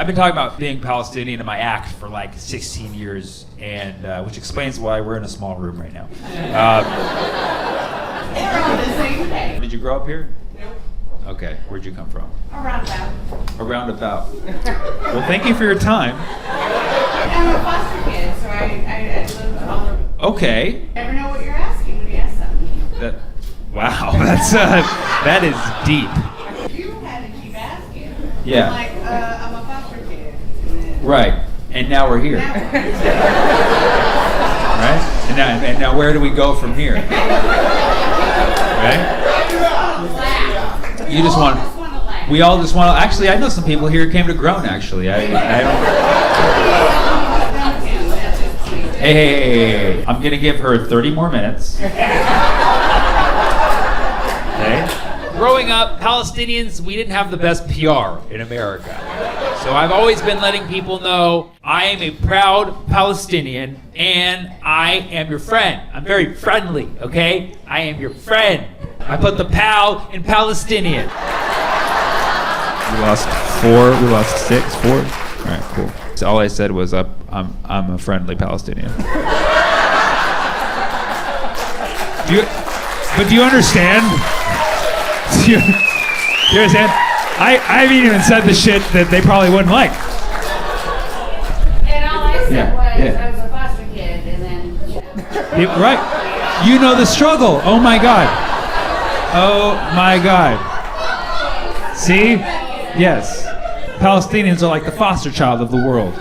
been talking about being Palestinian in my act for like 16 years, and which explains why we're in a small room right now. They're on the same page. Did you grow up here? Nope. Okay, where'd you come from? Around about. Around about. Well, thank you for your time. I'm a foster kid, so I live all over. Okay. I never know what you're asking when you ask something. Wow, that is deep. You had to keep asking. Yeah. I'm like, I'm a foster kid. Right, and now we're here. Now Right? And now where do we go from here? Right? You just want. We all just want to. Actually, I know some people here came to groan. Actually, I don't. Hey, I'm gonna give her 30 more minutes. Okay. Growing up, Palestinians, we didn't have the best PR in America. So I've always been letting people know I am a proud Palestinian and I am your friend. I'm very friendly, okay? I am your friend. I put the pal in Palestinian. We lost 4, we lost 6, 4. All right, cool. So all I said was I'm a friendly Palestinian. Do you understand? Do you understand? I haven't even said the shit that they probably wouldn't like. And all I said was I was a foster kid, and then. Right. You know the struggle. Oh my God. Oh my God. See? Yes. Palestinians are like the foster child of the world.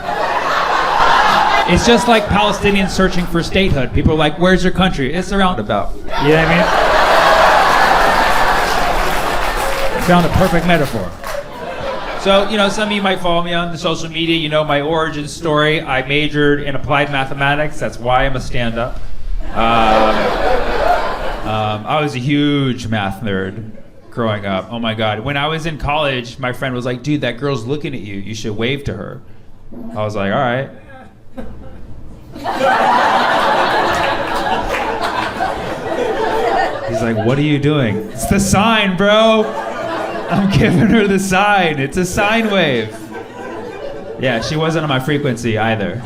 It's just like Palestinians searching for statehood. People are like, where's your country? It's a roundabout. You know what I mean? Found a perfect metaphor. So, some of you might follow me on the social media. You know my origin story. I majored in applied mathematics. That's why I'm a stand-up. I was a huge math nerd growing up. Oh my God. When I was in college, my friend was like, dude, that girl's looking at you. You should wave to her. I was like, all right. He's like, what are you doing? It's the sign, bro. I'm giving her the sign. It's a sine wave. Yeah, she wasn't on my frequency either.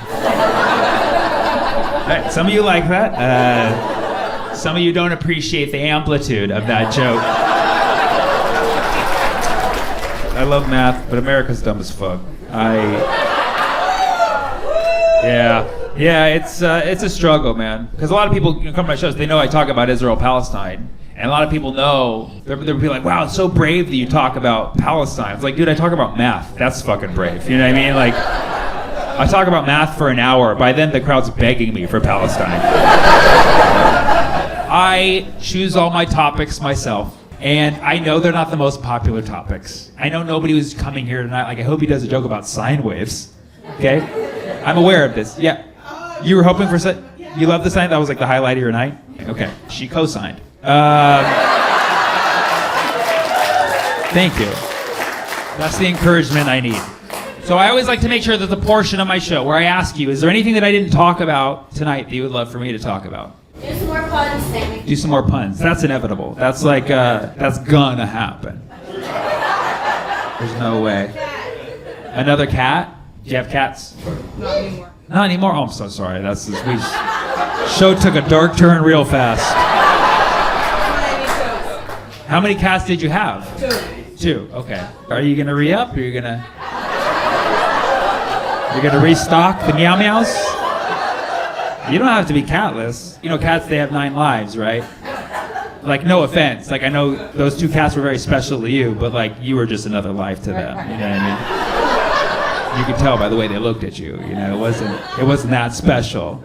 Right, some of you like that. Some of you don't appreciate the amplitude of that joke. I love math, but America's dumb as fuck. Yeah, it's a struggle, man. Because a lot of people come to my shows, they know I talk about Israel, Palestine. And a lot of people know, they'll be like, wow, it's so brave that you talk about Palestine. It's like, dude, I talk about math. That's fucking brave. You know what I mean? Like, I talk about math for an hour. By then, the crowd's begging me for Palestine. I choose all my topics myself. And I know they're not the most popular topics. I know nobody who's coming here tonight, like, I hope he does a joke about sine waves. Okay? I'm aware of this. Yeah. You were hoping for you love the sign? That was like the highlight of your night? Okay. She co-signed. Thank you. That's the encouragement I need. So I always like to make sure that the portion of my show where I ask you, is there anything that I didn't talk about tonight that you would love for me to talk about? Do some more puns, Sammy. Do some more puns. That's inevitable. That's like, that's gonna happen. There's no way. Another cat? Do you have cats? Not anymore. Not anymore? Oh, I'm so sorry. Show took a dark turn real fast. How many cats did you have? 2. Okay. Are you gonna re-up? Or you're gonna restock the meow meows? You don't have to be catless. You know, cats, they have 9 lives, right? Like, no offense. Like, I know those 2 cats were very special to you, but like, you were just another life to them. You know what I mean? You could tell by the way they looked at you. You know, it wasn't that special.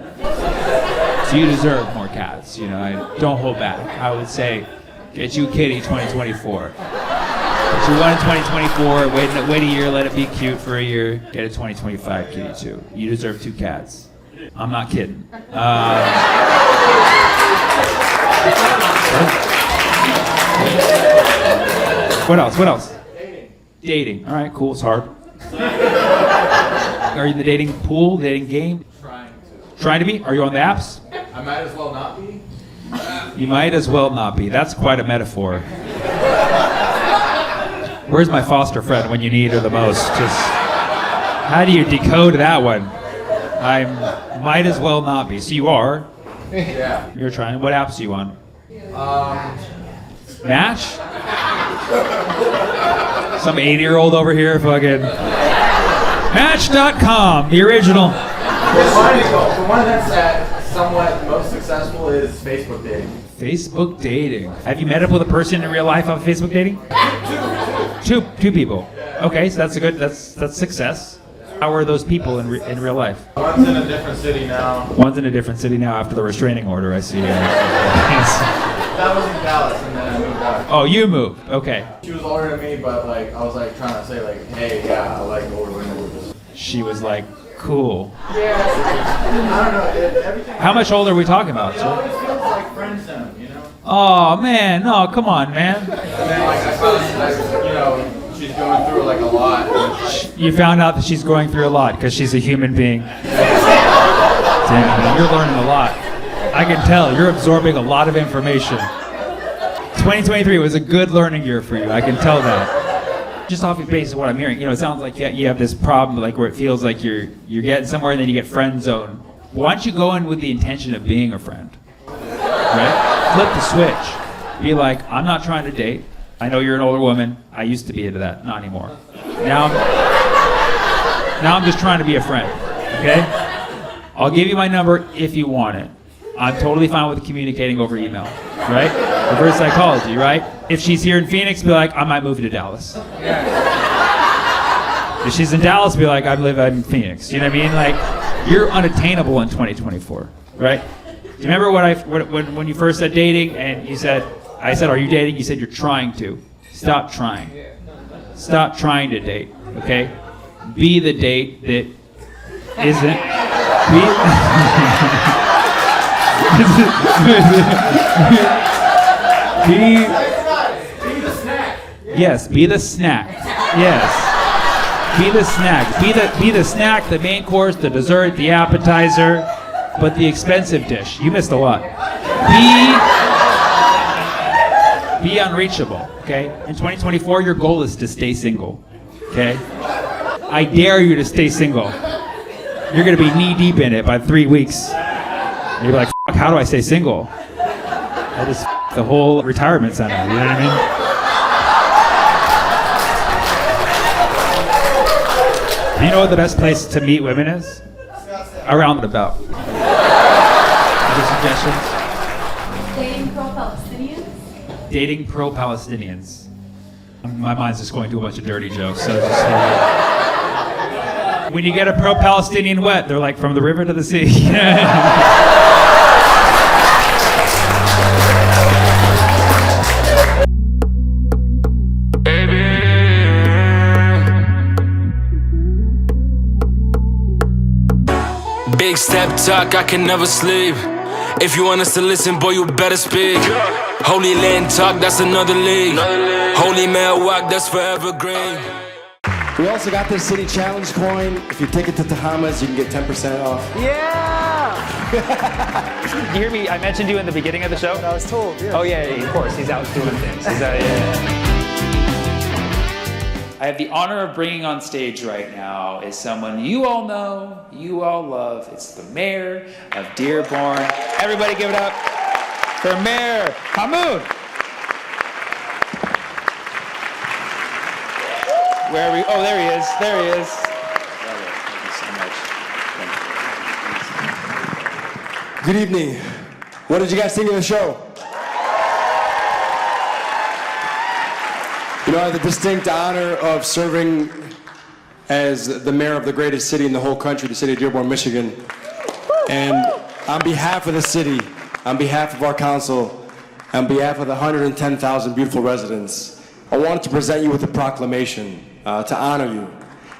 So you deserve more cats. You know, don't hold back. I would say, get you a kitty 2024. Get you one in 2024. Wait a year. Let it be cute for a year. Get a 2025 kitty too. You deserve 2 cats. I'm not kidding. What else? Dating. All right, cool. It's hard. Are you in the dating pool, dating game? Trying to be? Are you on the apps? I might as well not be. You might as well not be. That's quite a metaphor. Where's my foster friend when you need her the most? How do you decode that one? I might as well not be. So you are. Yeah. You're trying. What apps are you on? Match? Some 80-year-old over here fucking... Match.com, the original. The one that's somewhat most successful is Facebook dating. Facebook dating. Have you met up with a person in real life on Facebook dating? Two people. Okay, so that's success. How are those people in real life? One's in a different city now. One's in a different city now after the restraining order, I see. That was in Dallas, and then I moved out. Oh, you moved. Okay. She was older than me, but like I was like trying to say like, hey, yeah, I like older women. She was like, cool. Yeah. I don't know. Everything. How much older are we talking about, It sir? always feels like friend zone, you know. Oh, man. No, come on, man. And then like I found that, you know, she's going through like a lot. You found out that she's going through a lot because she's a human being. Damn, man, you're learning a lot. I can tell. You're absorbing a lot of information. 2023 was a good learning year for you. I can tell that. Just off the basis of what I'm hearing, you know, it sounds like you have this problem, like where it feels like you're getting somewhere and then you get friend zoned. Why don't you go in with the intention of being a friend? Right? Flip the switch. Be like, I'm not trying to date. I know you're an older woman. I used to be into that. Not anymore. Now I'm just trying to be a friend. Okay? I'll give you my number if you want it. I'm totally fine with communicating over email. Right? Reverse psychology, right? If she's here in Phoenix, be like, I might move to Dallas. If she's in Dallas, be like, I live in Phoenix. You know what I mean? Like, you're unattainable in 2024, right? Do you remember when you first said dating and you said, I said, are you dating? You said you're trying to. Stop trying. Stop trying to date, okay? Be the date that isn't. Be the snack. Yes, be the snack. Yes. Be the snack. Be the snack, the main course, the dessert, the appetizer, but the expensive dish. You missed a lot. Be unreachable, okay? In 2024, your goal is to stay single, okay? I dare you to stay single. You're gonna be knee deep in it by 3 weeks. You're like, fuck, how do I stay single? I just the whole retirement center, you know what I mean? Do you know what the best place to meet women is? Around and about. Other suggestions? Dating pro-Palestinians? Dating pro-Palestinians. My mind's just going to a bunch of dirty jokes. So when you get a pro-Palestinian wet, they're like from the river to the sea. Big step talk, I can never sleep. If you want us to listen, boy, you better speak. Holy land talk, that's another league. Holy man walk, that's forever green. We also got this city challenge coin. If you take it to Tahamas, you can get 10% off. Yeah! Did you hear me? I mentioned you in the beginning of the show? I was told, yeah. Oh, yeah, of course. He's out doing things. Yeah. I have the honor of bringing on stage right now is someone you all know, you all love. It's the mayor of Dearborn. Everybody give it up for Mayor Hamoud. Where are we? Oh, there he is. There he is. Thank you so much. Good evening. What did you guys think of the show? You know, I have the distinct honor of serving as the mayor of the greatest city in the whole country, the city of Dearborn, Michigan. And on behalf of the city, on behalf of our council, on behalf of the 110,000 beautiful residents, I wanted to present you with a proclamation to honor you.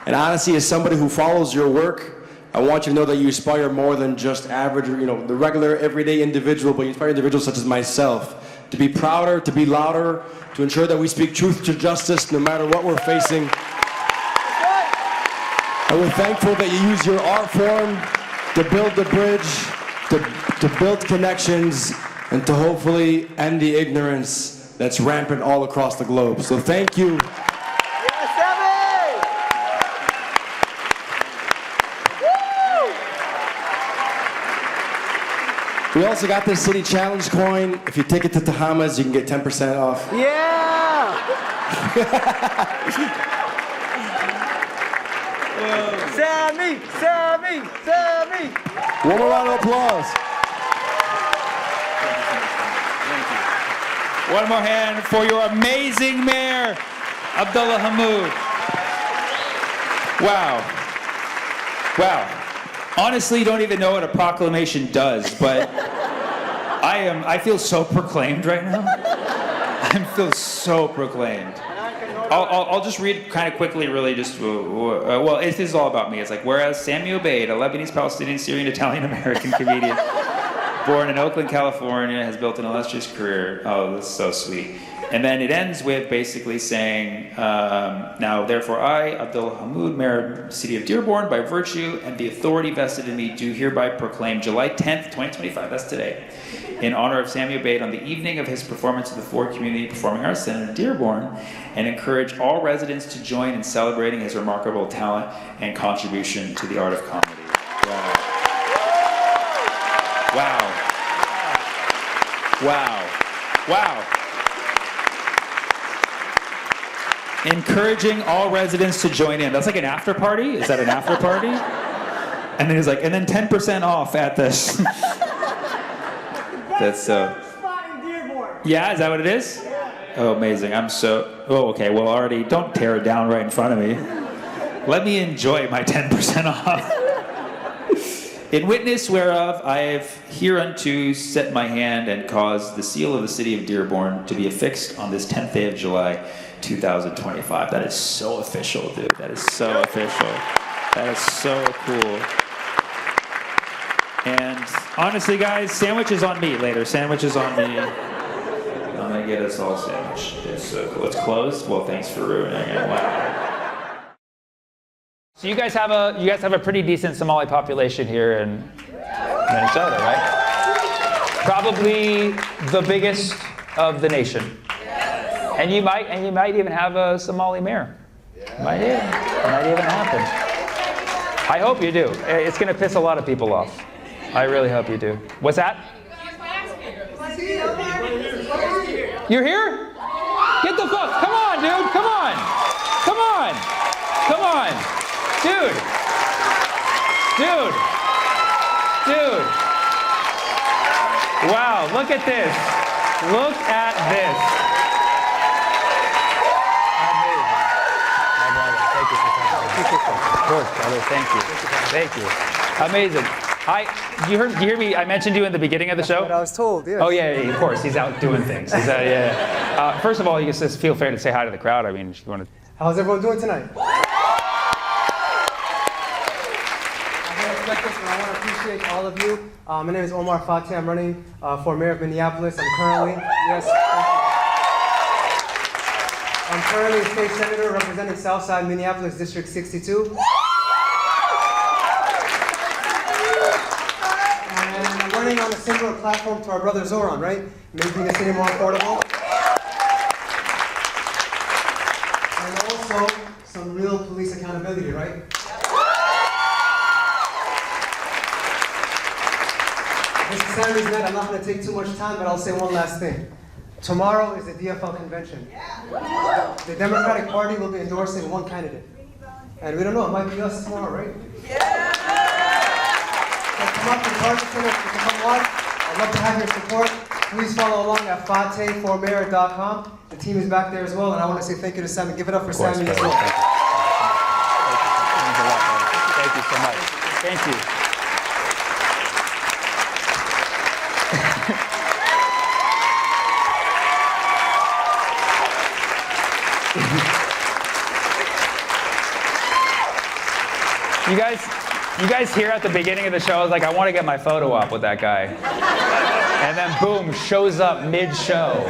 And honestly, as somebody who follows your work, I want you to know that you inspire more than just average, you know, the regular, everyday individual, but you inspire individuals such as myself to be prouder, to be louder, to ensure that we speak truth to justice no matter what we're facing. And we're thankful that you use your art form to build the bridge, to build connections, and to hopefully end the ignorance that's rampant all across the globe. So thank you. We also got this city challenge coin. If you take it to Tahamas, you can get 10% off. Yeah! Sammy! Sammy! Sammy! One more round of applause. One more hand for your amazing mayor, Abdullah Hammoud. Wow. Wow. Honestly, don't even know what a proclamation does, but I feel so proclaimed right now. I feel so proclaimed. I'll just read kind of quickly, really, just, well, this is all about me. It's like, whereas Sammy Obeid, a Lebanese, Palestinian, Syrian, Italian, American comedian, born in Oakland, California, has built an illustrious career. Oh, that's so sweet. And then it ends with basically saying, now therefore I, Abdullah Hammoud, Mayor of the City of Dearborn, by virtue and the authority vested in me, do hereby proclaim July 10th, 2025, that's today, in honor of Sammy Obeid on the evening of his performance at the Ford Community Performing Arts Center in Dearborn, and encourage all residents to join in celebrating his remarkable talent and contribution to the art of comedy. Wow. Wow. Wow. Encouraging all residents to join in. That's like an after party? Is that an after party? And then he's like, and then 10% off at this. That's so. Yeah, is that what it is? Oh, amazing. Oh, okay. Well, already, don't tear it down right in front of me. Let me enjoy my 10% off. In witness whereof I have hereunto set my hand and caused the seal of the city of Dearborn to be affixed on this 10th day of July, 2025. That is so official, dude. That is so official. That is so cool. And honestly, guys, sandwiches on me later. Sandwiches on me. I'm gonna get us all a sandwich. It's so cool. It's closed. Well, thanks for ruining it. Wow. So you guys have a pretty decent Somali population here in Minnesota, right? Probably the biggest of the nation. And you might even have a Somali mayor. Might even happen. I hope you do. It's going to piss a lot of people off. I really hope you do. What's that? You're here? Get the fuck! Come on, dude! Come on! Come on! Come on! Dude! Dude! Dude! Wow! Look at this! Look at this! Of course, brother. Thank you. Thank you. Amazing. You hear me? I mentioned you in the beginning of the show. That's what I was told. Yes. Oh yeah, of course. He's out doing things. Yeah. First of all, you just feel free to say hi to the crowd. I mean, if you want to. How's everyone doing tonight? I didn't expect this, but I want to appreciate all of you. My name is Omar Fateh. I'm running for mayor of Minneapolis. I'm currently a state senator representing Southside Minneapolis District 62. And I'm running on a similar platform to our brother Zoran, right? Making the city more affordable. And also some real police accountability, right? This is Sammy's night. I'm not going to take too much time, but I'll say one last thing. Tomorrow is the DFL convention. The Democratic Party will be endorsing one candidate. And we don't know, it might be us tomorrow, right? Yeah! So come up and target center if you can come watch. I'd love to have your support. Please follow along at fatehformayor.com. The team is back there as well, and I want to say thank you to Sammy. Give it up for Sammy as well. Thank you so much. Thank you. You guys hear at the beginning of the show, I was like, I want to get my photo up with that guy. And then boom, shows up mid-show.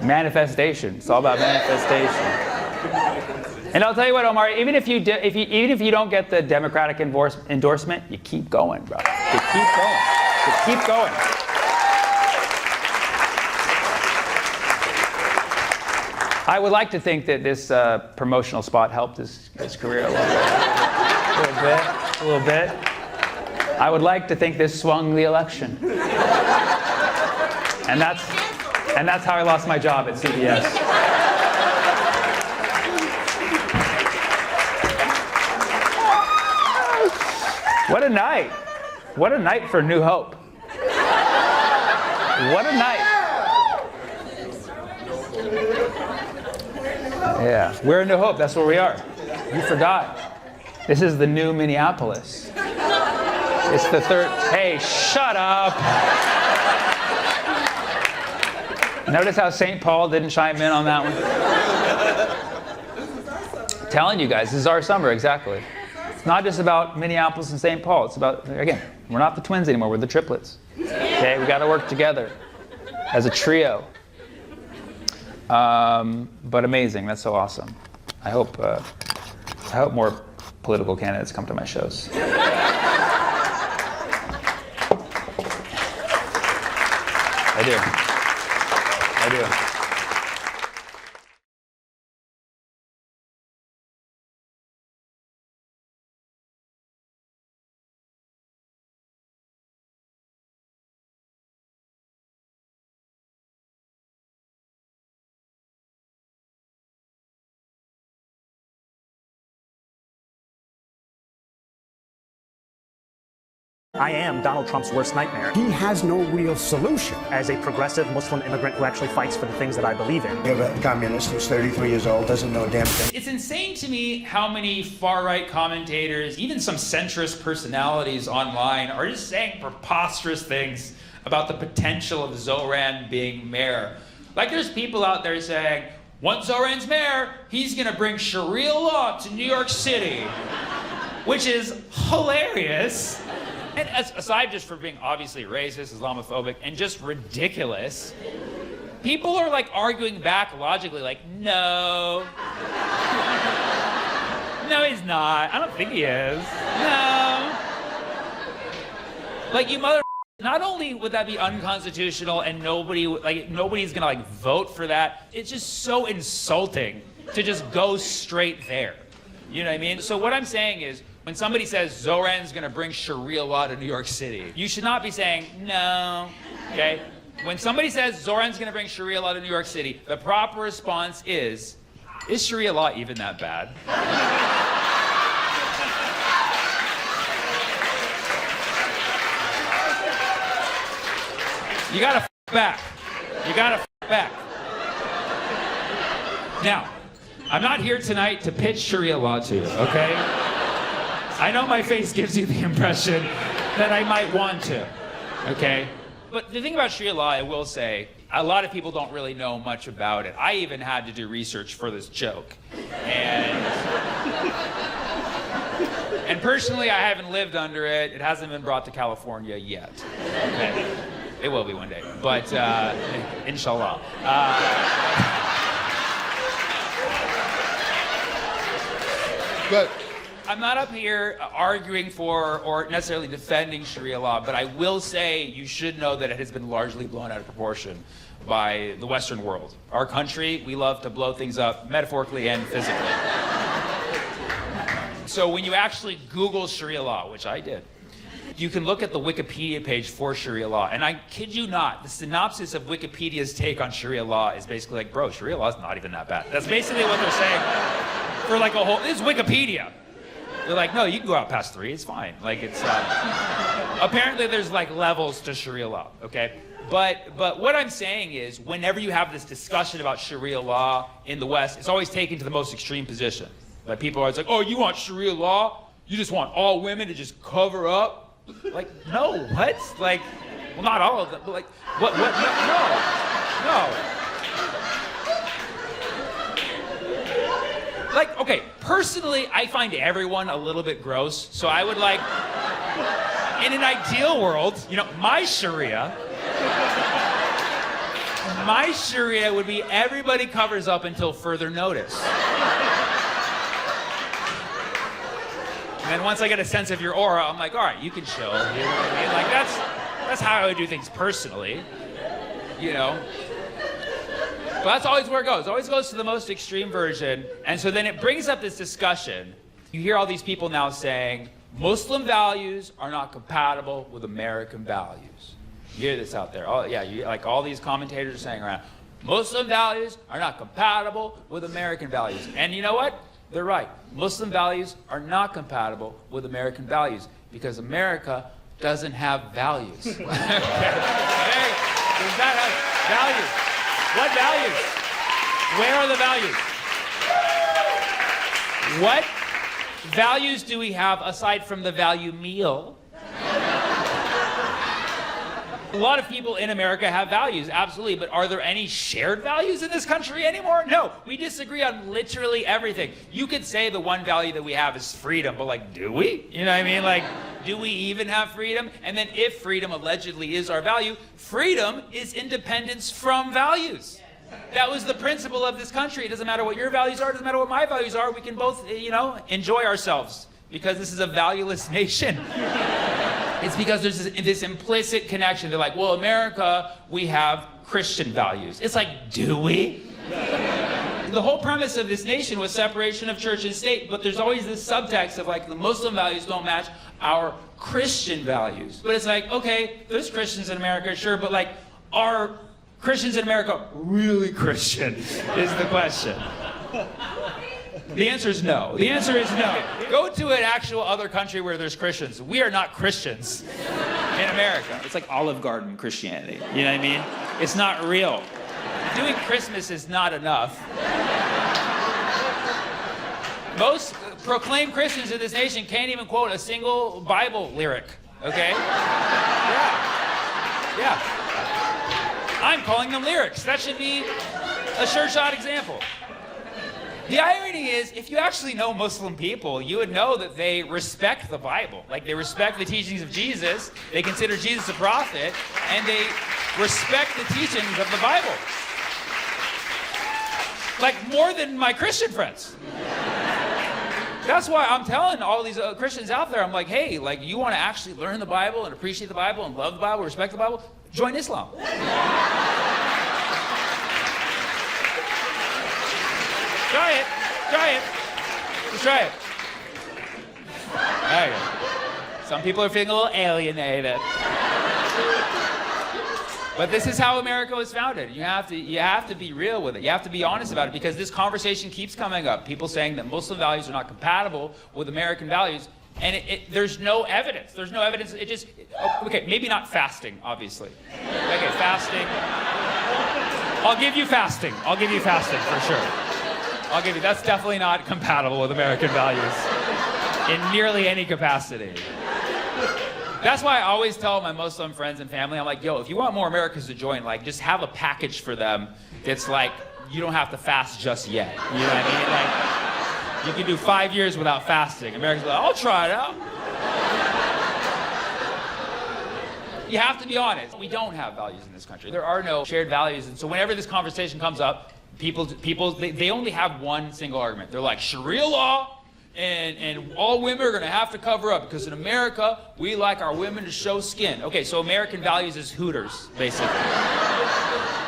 Manifestation. It's all about manifestation. And I'll tell you what, Omar, even if you don't get the Democratic endorsement, you keep going, bro. You keep going. You keep going. I would like to think that this promotional spot helped his career a little bit. I would like to think this swung the election. And that's how I lost my job at CBS. What a night. What a night for New Hope. What a night. Yeah, we're in New Hope. That's where we are. You forgot. This is the new Minneapolis. It's the third. Hey, shut up. Notice how St. Paul didn't chime in on that one? Telling you guys, this is our summer, exactly. It's not just about Minneapolis and St. Paul. It's about, again, we're not the twins anymore. We're the triplets. Okay, we got to work together as a trio. But amazing. That's so awesome. I hope more political candidates come to my shows. I do. I do. I am Donald Trump's worst nightmare. He has no real solution. As a progressive Muslim immigrant who actually fights for the things that I believe in. You have a communist who's 33 years old, doesn't know a damn thing. It's insane to me how many far-right commentators, even some centrist personalities online, are just saying preposterous things about the potential of Zoran being mayor. Like there's people out there saying, once Zoran's mayor, he's gonna bring Sharia law to New York City, which is hilarious. And aside just from being obviously racist, Islamophobic, and just ridiculous, people are like arguing back logically, like, no. No, he's not. I don't think he is. No. Like, you mother. Not only would that be unconstitutional and nobody's gonna like vote for that, it's just so insulting to just go straight there. You know what I mean? So what I'm saying is, when somebody says Zoran's gonna bring Sharia law to New York City, you should not be saying, no, okay? When somebody says Zoran's gonna bring Sharia law to New York City, the proper response is Sharia law even that bad? You gotta f back. You gotta f back. Now, I'm not here tonight to pitch Sharia law to you, okay? I know my face gives you the impression that I might want to, okay? But the thing about Sharia law, I will say, a lot of people don't really know much about it. I even had to do research for this joke. And personally, I haven't lived under it. It hasn't been brought to California yet. Okay? It will be one day, but inshallah. But I'm not up here arguing for or necessarily defending Sharia law, but I will say you should know that it has been largely blown out of proportion by the Western world. Our country, we love to blow things up metaphorically and physically. So when you actually Google Sharia law, which I did, you can look at the Wikipedia page for Sharia law. And I kid you not, the synopsis of Wikipedia's take on Sharia law is basically like, bro, Sharia law is not even that bad. That's basically what they're saying for like a whole, this is Wikipedia. They're like, no, you can go out past 3, it's fine. Like it's, apparently there's like levels to Sharia law, okay? But what I'm saying is, whenever you have this discussion about Sharia law in the West, it's always taken to the most extreme position. Like people are always like, oh, you want Sharia law? You just want all women to just cover up? Like, no, what? Like, well, not all of them, but like, what, no. Like, okay, personally, I find everyone a little bit gross, so I would like, in an ideal world, you know, my Sharia would be everybody covers up until further notice. And then once I get a sense of your aura, I'm like, all right, you can chill. You know what I mean? Like, that's how I would do things personally, you know? But that's always where it goes. It always goes to the most extreme version. And so then it brings up this discussion. You hear all these people now saying, Muslim values are not compatible with American values. You hear this out there. Oh, yeah, like all these commentators are saying around. Muslim values are not compatible with American values. And you know what? They're right. Muslim values are not compatible with American values because America doesn't have values. Does not have values. What values? Where are the values? What values do we have aside from the value meal? A lot of people in America have values, absolutely, but are there any shared values in this country anymore? No, we disagree on literally everything. You could say the one value that we have is freedom, but like, do we? You know what I mean? Like, do we even have freedom? And then if freedom allegedly is our value, freedom is independence from values. That was the principle of this country. It doesn't matter what your values are, it doesn't matter what my values are, we can both, enjoy ourselves because this is a valueless nation. It's because there's this implicit connection. They're like, well, America, we have Christian values. It's like, do we? The whole premise of this nation was separation of church and state, but there's always this subtext of like the Muslim values don't match our Christian values. But it's like, okay, there's Christians in America, sure, but like, are Christians in America really Christian is the question. The answer is no. The answer is no. Go to an actual other country where there's Christians. We are not Christians in America. It's like Olive Garden Christianity. You know what I mean? It's not real. Doing Christmas is not enough. Most proclaimed Christians in this nation can't even quote a single Bible lyric. Okay? Yeah. I'm calling them lyrics. That should be a sure shot example. The irony is, if you actually know Muslim people, you would know that they respect the Bible. Like, they respect the teachings of Jesus, they consider Jesus a prophet, and they respect the teachings of the Bible. Like, more than my Christian friends. That's why I'm telling all these Christians out there, I'm like, hey, like, you want to actually learn the Bible and appreciate the Bible and love the Bible, respect the Bible? Join Islam. Try it. Just try it. There you go. Some people are feeling a little alienated. But this is how America was founded. You have to be real with it. You have to be honest about it because this conversation keeps coming up. People saying that Muslim values are not compatible with American values. And there's no evidence. There's no evidence. Okay, maybe not fasting, obviously. Okay, fasting. I'll give you fasting for sure. That's definitely not compatible with American values in nearly any capacity. That's why I always tell my Muslim friends and family, I'm like, yo, if you want more Americans to join, like, just have a package for them that's like, you don't have to fast just yet. You know what I mean? Like, you can do 5 years without fasting. Americans are like, I'll try it out. You have to be honest. We don't have values in this country. There are no shared values. And so whenever this conversation comes up, people they only have one single argument. They're like, Sharia law and all women are going to have to cover up because in America, we like our women to show skin. Okay, so American values is Hooters, basically.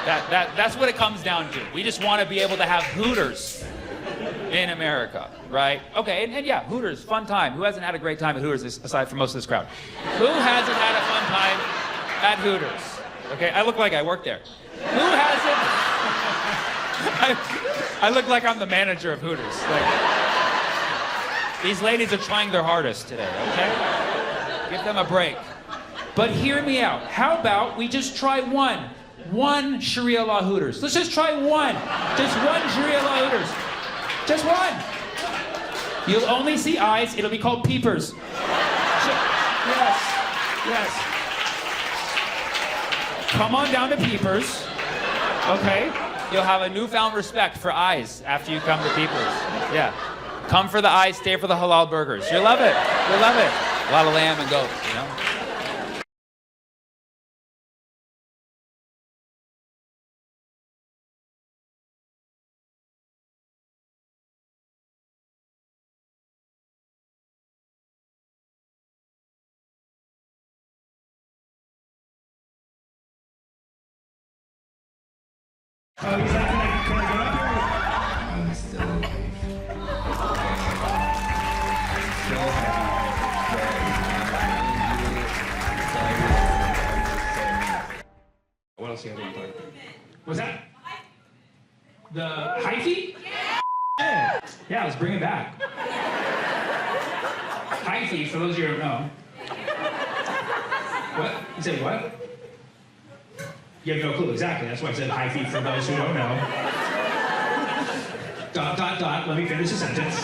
That's what it comes down to. We just want to be able to have Hooters in America, right? Okay, and yeah, Hooters, fun time. Who hasn't had a great time at Hooters aside from most of this crowd? Who hasn't had a fun time at Hooters? Okay, I look like I work there. Who hasn't? I look like I'm the manager of Hooters. Like, these ladies are trying their hardest today, okay? Give them a break. But hear me out. How about we just try one Sharia law Hooters? Let's just try one. Just one Sharia law Hooters. Just one. You'll only see eyes. It'll be called peepers. Yes. Come on down to peepers. Okay? You'll have a newfound respect for eyes after you come to peepers. Yeah. Come for the eyes, stay for the halal burgers. You'll love it. You'll love it. A lot of lamb and goat, you know? what's the other one part? What's that? The hyphy? Yeah, let's bring it back. Hyphy, for those of you who don't know. What? You said what? You have no clue, exactly. That's why I said hyphy for those who don't know. ... Let me finish the sentence.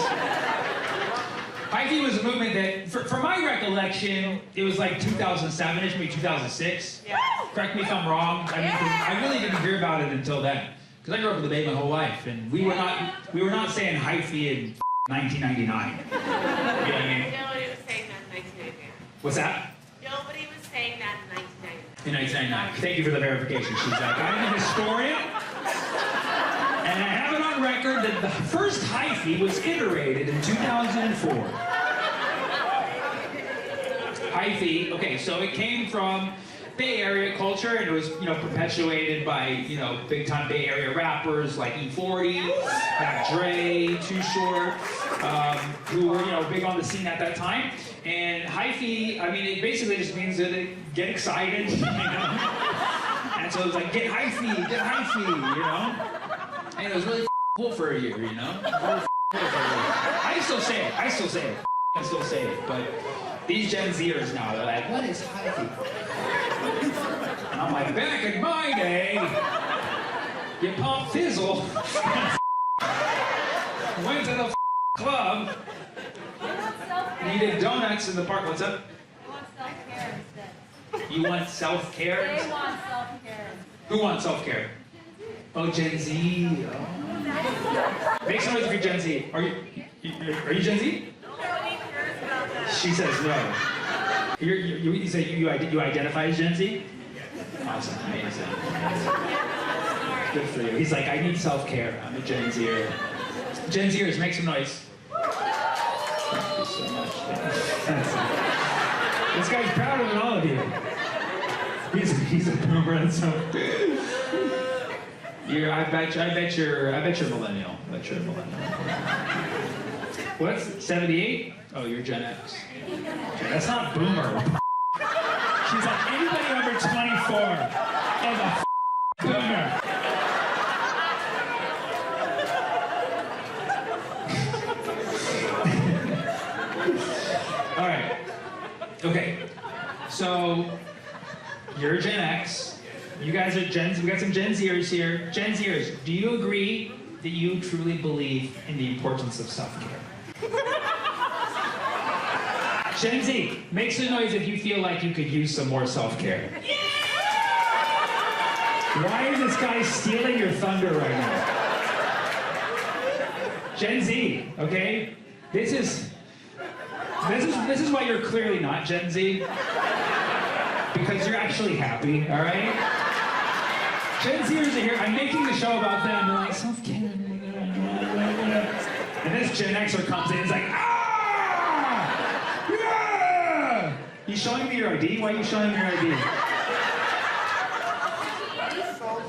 Hyphy was a movement that, for my recollection, it was like 2007-ish, maybe 2006. Yeah. Correct me if I'm wrong. I mean, I really didn't hear about it until then. Because I grew up with the Bay my whole life, and we were not saying hyphy in 1999. You know what I mean? Nobody was saying that in 1999. What's that? Nobody was saying that in 1999. In 1999. Thank you for the verification. She's like, I'm a historian, and I have it on record that the first hyphy was iterated in 2004. Hyphy, okay, so it came from Bay Area culture, and it was, perpetuated by, big-time Bay Area rappers like E40, Dre, Too Short, who were, big on the scene at that time. And hyphy, I mean, it basically just means that they get excited, And so it was like, get hyphy, And it was really cool for a year, I still say it, but these Gen Zers now, they're like, what is hyphy? And I'm like, back in my day, you pump fizzle, went to the club, needed donuts in the park. What's up? I want self-care instead. You want self-care? They want self-care. Who wants self-care? Oh, Gen Z. Oh. Make some noise if you're Gen Z. Are you Gen Z? Nobody cares about that. She says no. You say you identify as Gen Z? Awesome, amazing. Good for you. He's like, I need self-care. I'm a Gen Zer. Gen Zers, make some noise. Thank you so much. This guy's prouder than all of you. He's a boomer, and so. I bet you're millennial. What's 78? Oh, you're Gen X. Okay, that's not boomer. She's like, anybody under 24 is a boomer. All right. Okay. So you're Gen X. You guys are Gen Z. We got some Gen Zers here. Gen Zers, do you agree that you truly believe in the importance of self-care? Gen Z, make some noise if you feel like you could use some more self-care. Why is this guy stealing your thunder right now? Gen Z, okay? This is why you're clearly not Gen Z. Because you're actually happy, all right? Gen Zers are here. I'm making the show about them. They're like, self-care. And this Gen Xer comes in and is like, yeah! You showing me your ID? Why are you showing me your ID?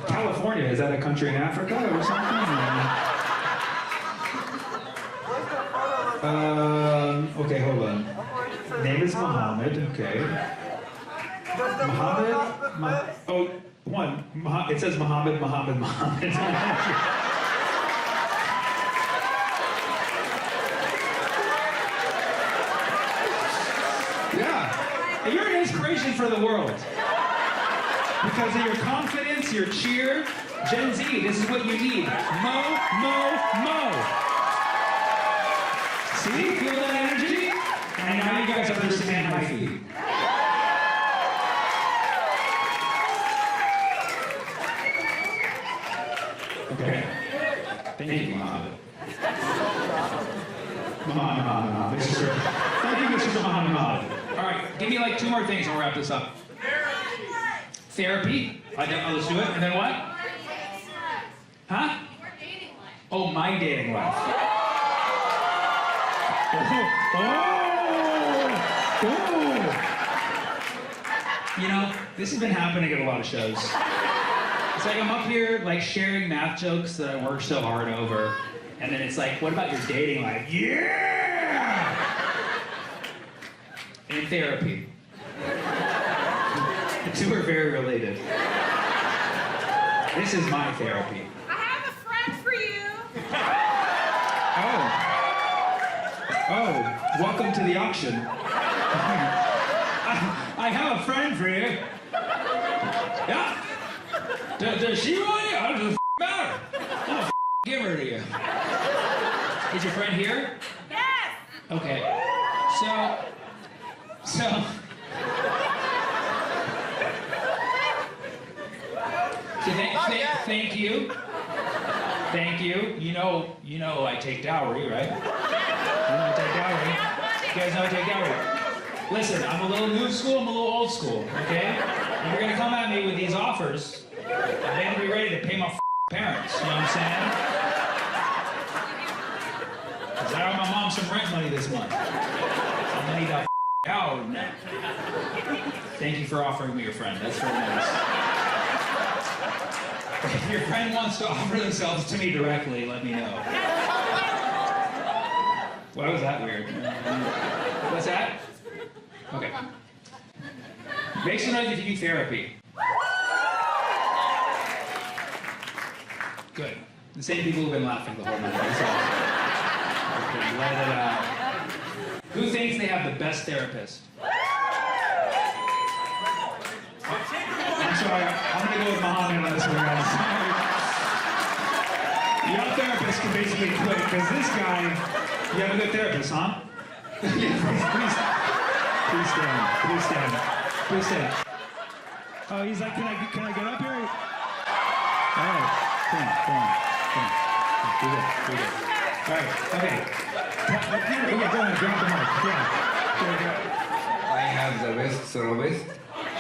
California, is that a country in Africa or something? Okay, hold on. Name is Muhammad, okay. It says Muhammad. Yeah, you're an inspiration for the world. Because of your confidence, your cheer. Gen Z, this is what you need. Mo. See, feel that energy? And now you guys understand my feet. Okay. Thank you, Muhammad. Muhammad. Thank you, Mr. Muhammad. All right, give me like 2 more things and we'll wrap this up. Therapy. Let's do it. And then what? Huh? Oh, my dating life. You know, this has been happening at a lot of shows. It's like I'm up here like sharing math jokes that I worked so hard over, and then it's like, what about your dating life? Yeah! And therapy. The two are very related. This is my therapy. I have a friend for you. Oh, welcome to the auction. I have a friend for you. Yeah? Does she want you? I don't matter. I'll give her to you. Is your friend here? Yes. Okay. So thank you. Thank you. You know I take dowry, right? You know I take dowry. You guys know I take dowry. Listen, I'm a little new school, I'm a little old school, okay? And you're gonna come at me with these offers. I better be ready to pay my parents, you know what I'm saying? Cause I owe my mom some rent money this month. I'm gonna need that out now. Thank you for offering me your friend, that's very nice. If your friend wants to offer themselves to me directly, let me know. Why was that weird? What's that? Okay. Make some noise if you do therapy. Good. The same people who've been laughing the whole night. That's awesome. Okay, let it out. Who thinks they have the best therapist? I'm sorry, I'm gonna go with Muhammad on this one, guys. Your therapist can basically quit, because this guy, you have a good therapist, huh? Please stand, please stand, please stand. Oh, he's like, can I get up here? All right, come on. Do good. All right, okay. Okay, go ahead, grab the mic, yeah. I have the best soloist.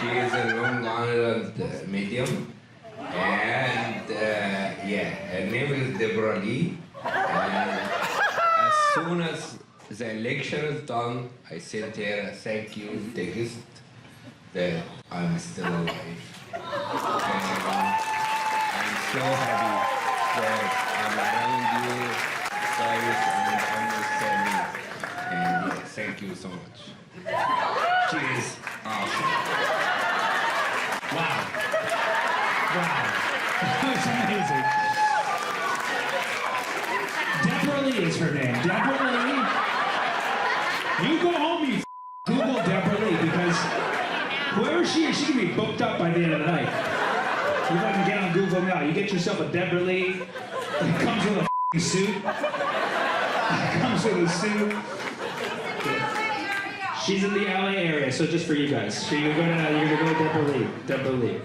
She is a Long Island medium, and her name is Deborah Lee. And as soon as the lecture is done, I sent her a thank you text that I'm still alive. And I'm so happy that I'm around you guys and understanding. And thank you so much. She is awesome. Wow. That's amazing. Deborah Lee is her name. Deborah Lee. You go home, you Google Deborah Lee, because whoever she is, she can be booked up by the end of the night. You fucking get on Google now. You get yourself a Deborah Lee. It comes with a suit. It comes with a suit. She's in the LA area, so just for you guys. So you're gonna go to Deborah Lee.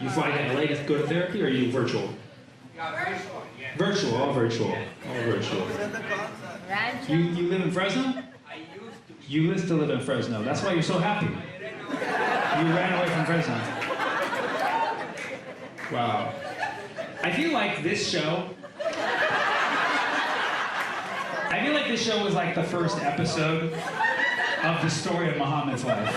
You fly to LA to go to therapy, or are you virtual? Virtual, all virtual. You live in Fresno? You used to live in Fresno. That's why you're so happy. You ran away from Fresno. Wow. I feel like this show was like the first episode of the story of Muhammad's life.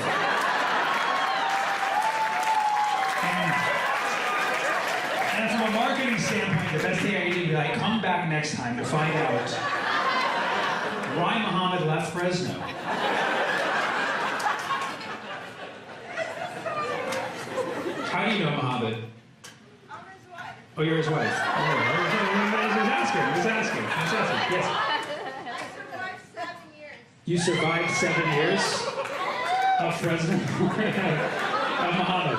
And from a marketing standpoint, the best thing I can do is be like, come back next time to find out why Muhammad left Fresno. How do you know Muhammad? I'm his wife. Oh, you're his wife. Oh, He's asking. Yes. You survived 7 years of Fresno? Of Muhammad.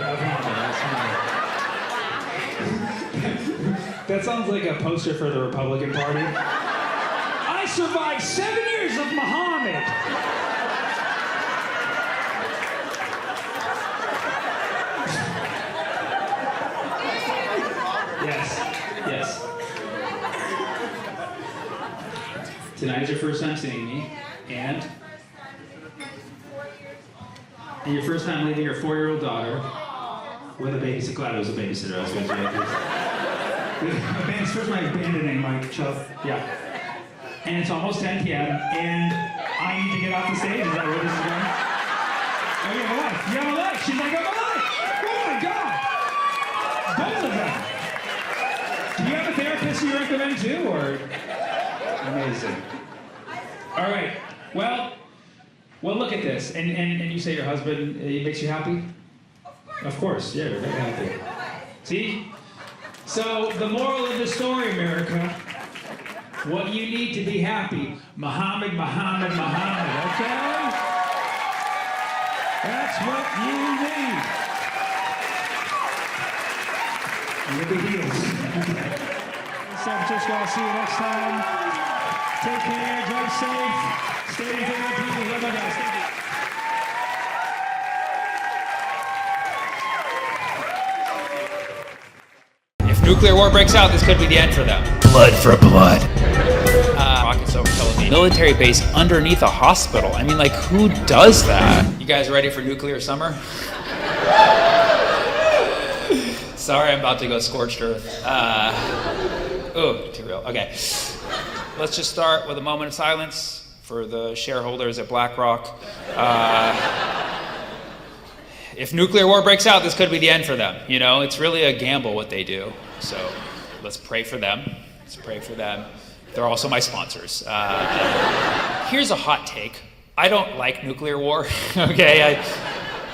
That sounds like a poster for the Republican Party. I survived 7 years of Muhammad! Yes. Tonight is your first time seeing me, and your first time leaving your 4-year-old daughter with a babysitter. Glad it was a babysitter. I was going to say it's first time abandoning my child. Yeah. And it's almost 10 p.m. and I need to get off the stage. Is that where this is going? Oh, you have a life. You have a life. She's like, I have a life. Oh my God. Both of them. Do you have a therapist you recommend too, or? Amazing. All right. Well, look at this. And you say your husband, he makes you happy? Of course. Yeah, you're very happy. See? So the moral of the story, America, what you need to be happy, Muhammad, Muhammad, Muhammad, okay? That's what you need. Look at heels. San Francisco, I'll see you next time. Take care, drive safe, stay in therapy, love you guys. Thank you. If nuclear war breaks out, this could be the end for them. Blood for blood. Rockets over Tel Aviv. Military base underneath a hospital. I mean, like, who does that? You guys ready for nuclear summer? Sorry, I'm about to go scorched earth. Too real. Okay. Let's just start with a moment of silence for the shareholders at BlackRock. If nuclear war breaks out, this could be the end for them. You know, it's really a gamble what they do. So let's pray for them. Let's pray for them. They're also my sponsors. Here's a hot take. I don't like nuclear war, okay?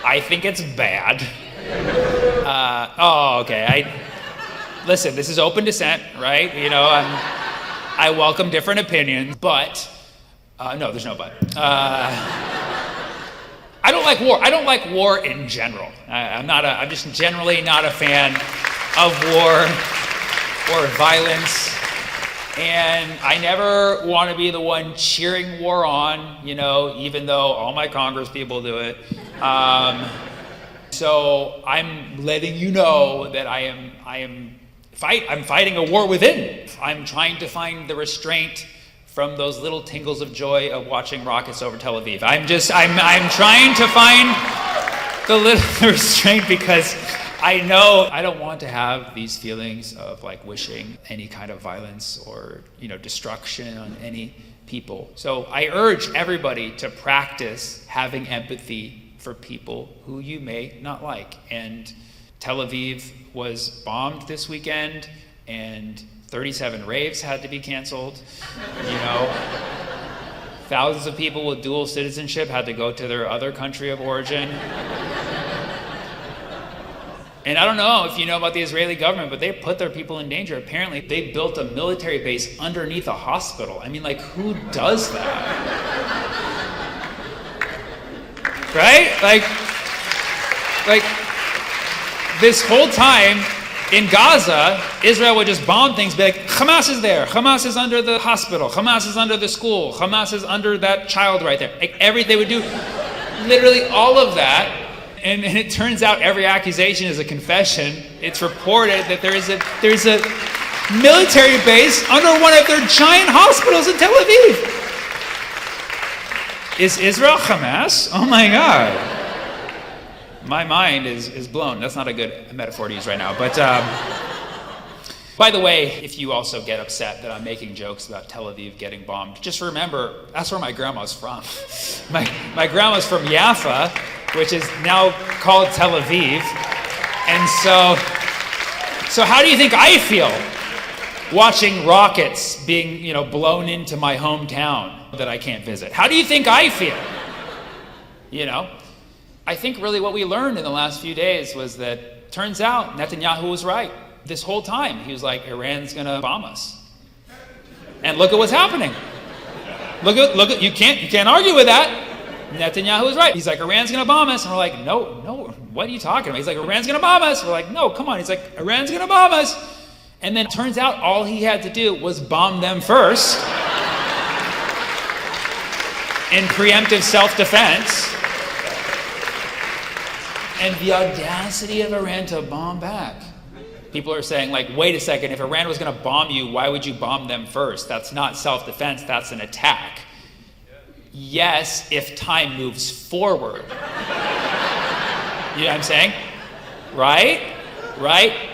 I think it's bad. Listen, this is open dissent, right? You know, I welcome different opinions, but, no, there's no but. I don't like war. I don't like war in general. I'm just generally not a fan of war or violence. And I never want to be the one cheering war on, you know, even though all my Congress people do it. So I'm letting you know that I'm fighting a war within. I'm trying to find the restraint from those little tingles of joy of watching rockets over Tel Aviv. I'm trying to find the little restraint because I know I don't want to have these feelings of like wishing any kind of violence or, you know, destruction on any people. So I urge everybody to practice having empathy for people who you may not like. And Tel Aviv was bombed this weekend, and 37 raves had to be canceled. You know, thousands of people with dual citizenship had to go to their other country of origin. And I don't know if you know about the Israeli government, but they put their people in danger. Apparently, they built a military base underneath a hospital. I mean, like, who does that? Right? Like, this whole time in Gaza, Israel would just bomb things, be like, Hamas is there, Hamas is under the hospital, Hamas is under the school, Hamas is under that child right there. Like, they would do literally all of that. And it turns out every accusation is a confession. It's reported that there's a military base under one of their giant hospitals in Tel Aviv. Is Israel Hamas? Oh my God. My mind is blown. That's not a good metaphor to use right now. But by the way, if you also get upset that I'm making jokes about Tel Aviv getting bombed, just remember, that's where my grandma's from. My grandma's from Jaffa, which is now called Tel Aviv. And so how do you think I feel watching rockets being, you know, blown into my hometown that I can't visit? How do you think I feel? You know, I think really what we learned in the last few days was that turns out Netanyahu was right. This whole time, he was like, Iran's gonna bomb us. And look at what's happening. Look at, you can't argue with that. Netanyahu was right. He's like, Iran's gonna bomb us. And we're like, no, what are you talking about? He's like, Iran's gonna bomb us. We're like, no, come on. He's like, Iran's gonna bomb us. And then it turns out all he had to do was bomb them first in preemptive self-defense. And the audacity of Iran to bomb back. People are saying, like, wait a second, if Iran was gonna bomb you, why would you bomb them first? That's not self-defense, that's an attack. Yes, if time moves forward. You know what I'm saying? Right?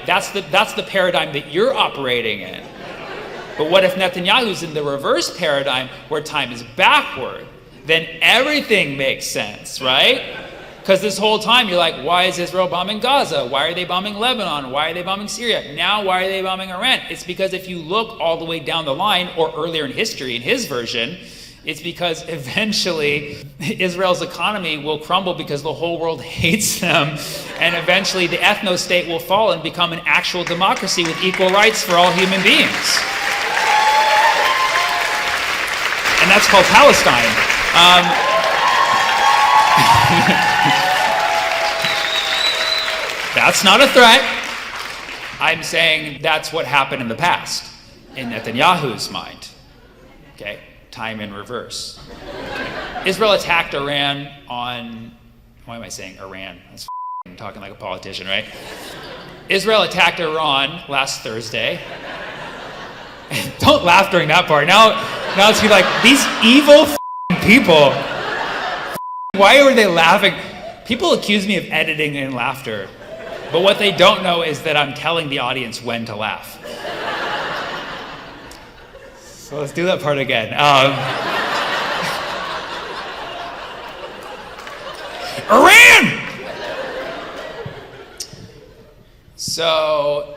That's the paradigm that you're operating in. But what if Netanyahu's in the reverse paradigm where time is backward? Then everything makes sense, right? Because this whole time you're like, why is Israel bombing Gaza? Why are they bombing Lebanon? Why are they bombing Syria? Now why are they bombing Iran? It's because if you look all the way down the line, or earlier in history, in his version, It's because eventually Israel's economy will crumble because the whole world hates them, and eventually the ethno-state will fall and become an actual democracy with equal rights for all human beings. And that's called Palestine. That's not a threat. I'm saying that's what happened in the past, in Netanyahu's mind. Okay, time in reverse. Israel attacked Iran on, why am I saying Iran? I'm talking like a politician, right? Israel attacked Iran last Thursday. Don't laugh during that part. Now it's like, these evil people. Why were they laughing? People accuse me of editing in laughter. But what they don't know is that I'm telling the audience when to laugh. So let's do that part again. Iran! So,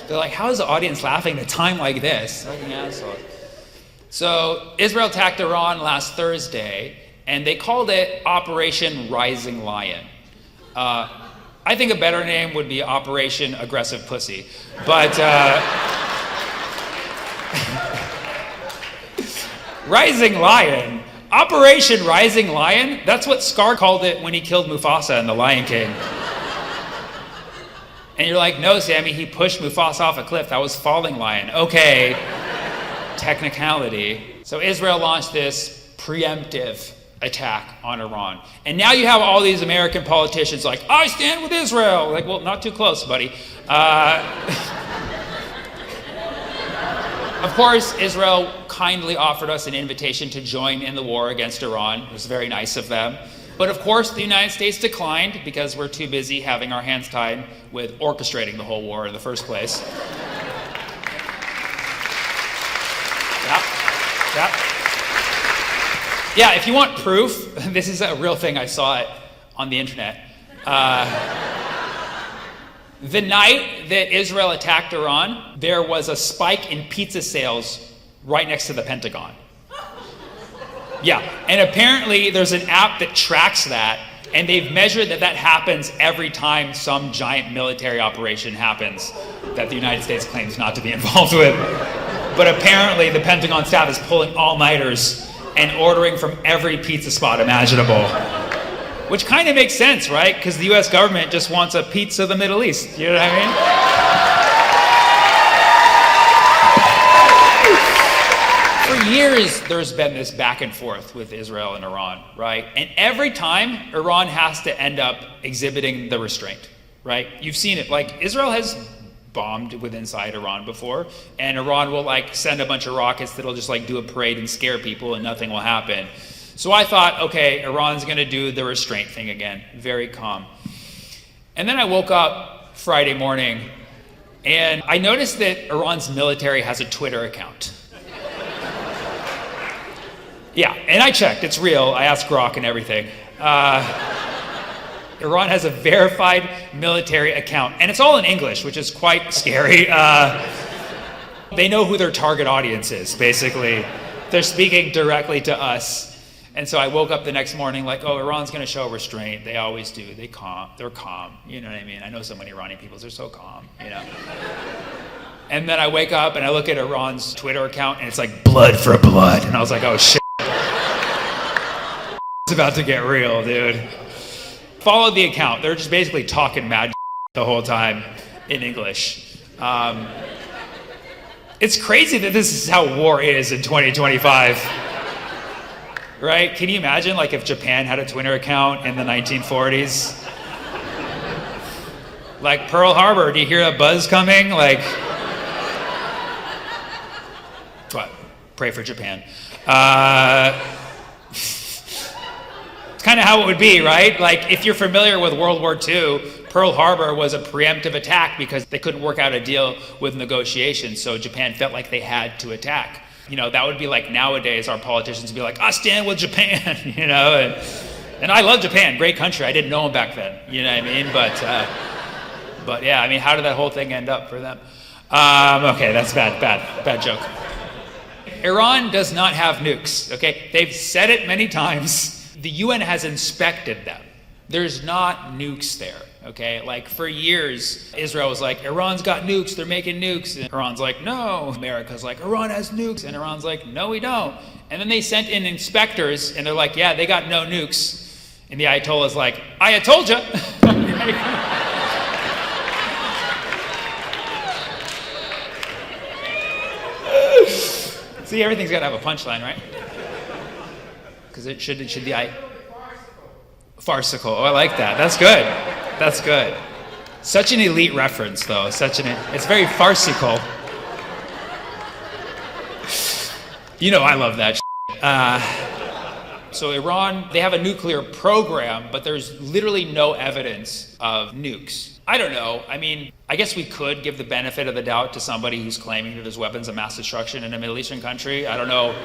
they're like, how is the audience laughing at a time like this? Fucking asshole. So, Israel attacked Iran last Thursday, and they called it Operation Rising Lion. I think a better name would be Operation Aggressive Pussy. But Rising Lion, Operation Rising Lion, that's what Scar called it when he killed Mufasa in The Lion King. And you're like, no, Sammy, he pushed Mufasa off a cliff. That was Falling Lion. Okay, technicality. So Israel launched this preemptive attack on Iran. And now you have all these American politicians like, I stand with Israel. Like, well, not too close, buddy. Of course, Israel kindly offered us an invitation to join in the war against Iran. It was very nice of them. But of course, the United States declined because we're too busy having our hands tied with orchestrating the whole war in the first place. Yeah. Yeah, if you want proof, this is a real thing. I saw it on the internet. The night that Israel attacked Iran, there was a spike in pizza sales right next to the Pentagon. Yeah, and apparently there's an app that tracks that, and they've measured that happens every time some giant military operation happens that the United States claims not to be involved with. But apparently the Pentagon staff is pulling all-nighters and ordering from every pizza spot imaginable. Which kind of makes sense, right? Because the US government just wants a pizza of the Middle East. You know what I mean? For years, there's been this back and forth with Israel and Iran, right? And every time, Iran has to end up exhibiting the restraint, right? You've seen it. Like, Israel has bombed with inside Iran before, and Iran will like send a bunch of rockets that'll just like do a parade and scare people and nothing will happen. So I thought, okay, Iran's gonna do the restraint thing again, very calm. And then I woke up Friday morning and I noticed that Iran's military has a Twitter account. Yeah, and I checked, it's real. I asked Grok and everything. Iran has a verified military account, and it's all in English, which is quite scary. They know who their target audience is, basically. They're speaking directly to us. And so I woke up the next morning like, oh, Iran's gonna show restraint. They always do, they're calm, you know what I mean? I know so many Iranian people, they're so calm, you know? And then I wake up and I look at Iran's Twitter account and it's like, blood for blood. And I was like, oh shit. It's about to get real, dude. Followed the account. They're just basically talking mad the whole time in English. It's crazy that this is how war is in 2025. Right? Can you imagine like if Japan had a Twitter account in the 1940s? Like Pearl Harbor, do you hear a buzz coming? Like, what? Pray for Japan. It's kind of how it would be, right? Like, if you're familiar with World War II, Pearl Harbor was a preemptive attack because they couldn't work out a deal with negotiations, so Japan felt like they had to attack. You know, that would be like nowadays our politicians would be like, I stand with Japan, you know? And I love Japan, great country. I didn't know them back then, you know what I mean? But yeah, I mean, how did that whole thing end up for them? Okay, that's bad joke. Iran does not have nukes, okay? They've said it many times. The UN has inspected them. There's not nukes there, okay? Like for years, Israel was like, Iran's got nukes, they're making nukes. And Iran's like, no. America's like, Iran has nukes. And Iran's like, no, we don't. And then they sent in inspectors and they're like, yeah, they got no nukes. And the Ayatollah's like, I told ya. See, everything's got to have a punchline, right? Because it should be farcical. Oh, I like that. That's good. That's good. Such an elite reference, though. It's very farcical. You know, I love that. So Iran, they have a nuclear program, but there's literally no evidence of nukes. I don't know. I mean, I guess we could give the benefit of the doubt to somebody who's claiming that there's weapons of mass destruction in a Middle Eastern country. I don't know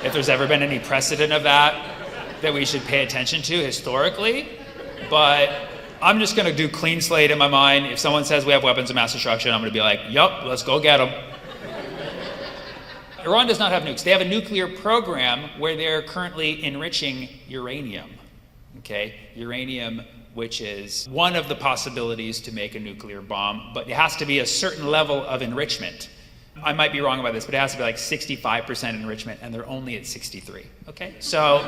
if there's ever been any precedent of that we should pay attention to historically, but I'm just going to do clean slate in my mind. If someone says we have weapons of mass destruction, I'm going to be like, yup, let's go get them. Iran does not have nukes. They have a nuclear program where they're currently enriching uranium, okay? Uranium, which is one of the possibilities to make a nuclear bomb, but it has to be a certain level of enrichment. I might be wrong about this, but it has to be like 65% enrichment, and they're only at 63, okay? So,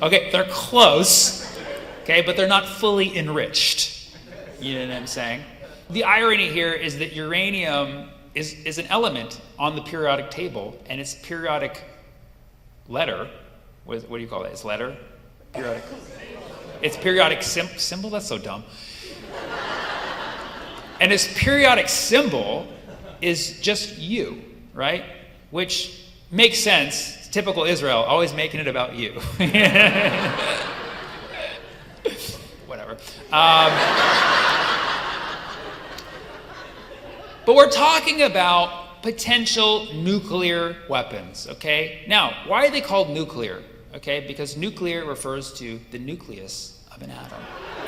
okay, they're close, okay, but they're not fully enriched. You know what I'm saying? The irony here is that uranium is an element on the periodic table, and its periodic letter, what do you call it? Its letter? Periodic. Its periodic symbol? That's so dumb. And its periodic symbol is just you, right? Which makes sense. It's typical Israel, always making it about you. Whatever. But we're talking about potential nuclear weapons, okay? Now, why are they called nuclear? Okay, because nuclear refers to the nucleus of an atom.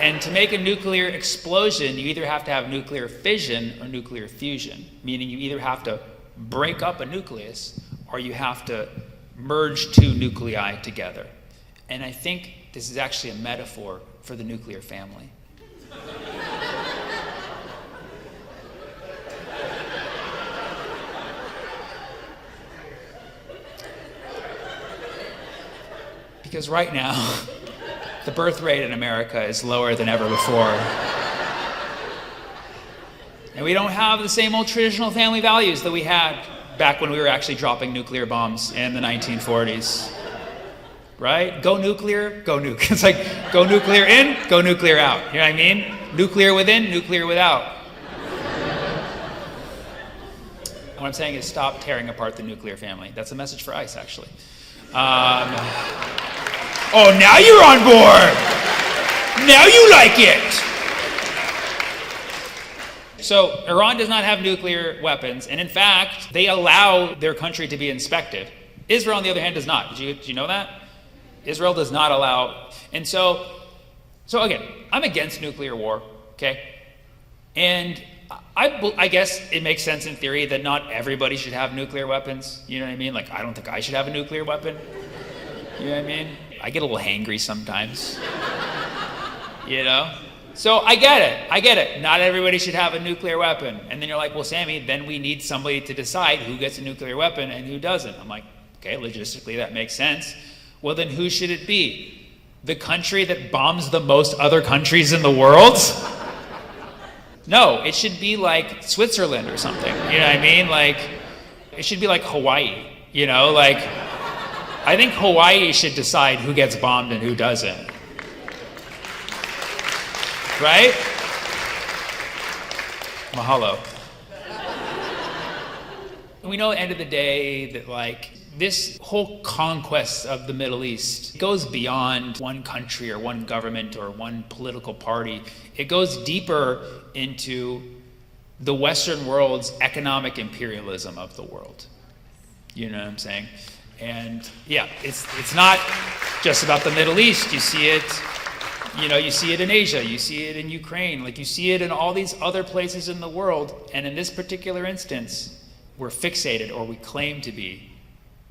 And to make a nuclear explosion, you either have to have nuclear fission or nuclear fusion, meaning you either have to break up a nucleus or you have to merge two nuclei together. And I think this is actually a metaphor for the nuclear family. Because right now, the birth rate in America is lower than ever before. And we don't have the same old traditional family values that we had back when we were actually dropping nuclear bombs in the 1940s. Right? Go nuclear, go nuke. It's like, go nuclear in, go nuclear out. You know what I mean? Nuclear within, nuclear without. What I'm saying is stop tearing apart the nuclear family. That's a message for ICE, actually. Oh, now you're on board. Now you like it. So Iran does not have nuclear weapons, and in fact, they allow their country to be inspected. Israel, on the other hand, does not. Did you know that? Israel does not allow, and so again, I'm against nuclear war, okay? And I guess it makes sense in theory that not everybody should have nuclear weapons. You know what I mean? Like, I don't think I should have a nuclear weapon. You know what I mean? I get a little hangry sometimes. You know? So I get it. Not everybody should have a nuclear weapon. And then you're like, well, Sammy, then we need somebody to decide who gets a nuclear weapon and who doesn't. I'm like, okay, logistically that makes sense. Well, then who should it be? The country that bombs the most other countries in the world? No, it should be like Switzerland or something. You know what I mean? Like, it should be like Hawaii, you know? Like, I think Hawaii should decide who gets bombed and who doesn't. Right? Mahalo. And we know at the end of the day that, like, this whole conquest of the Middle East goes beyond one country or one government or one political party. It goes deeper into the Western world's economic imperialism of the world. You know what I'm saying? And yeah, it's not just about the Middle East. You see it You know, you see it in Asia, you see it in Ukraine, like you see it in all these other places in the world, and in this particular instance, we're fixated, or we claim to be,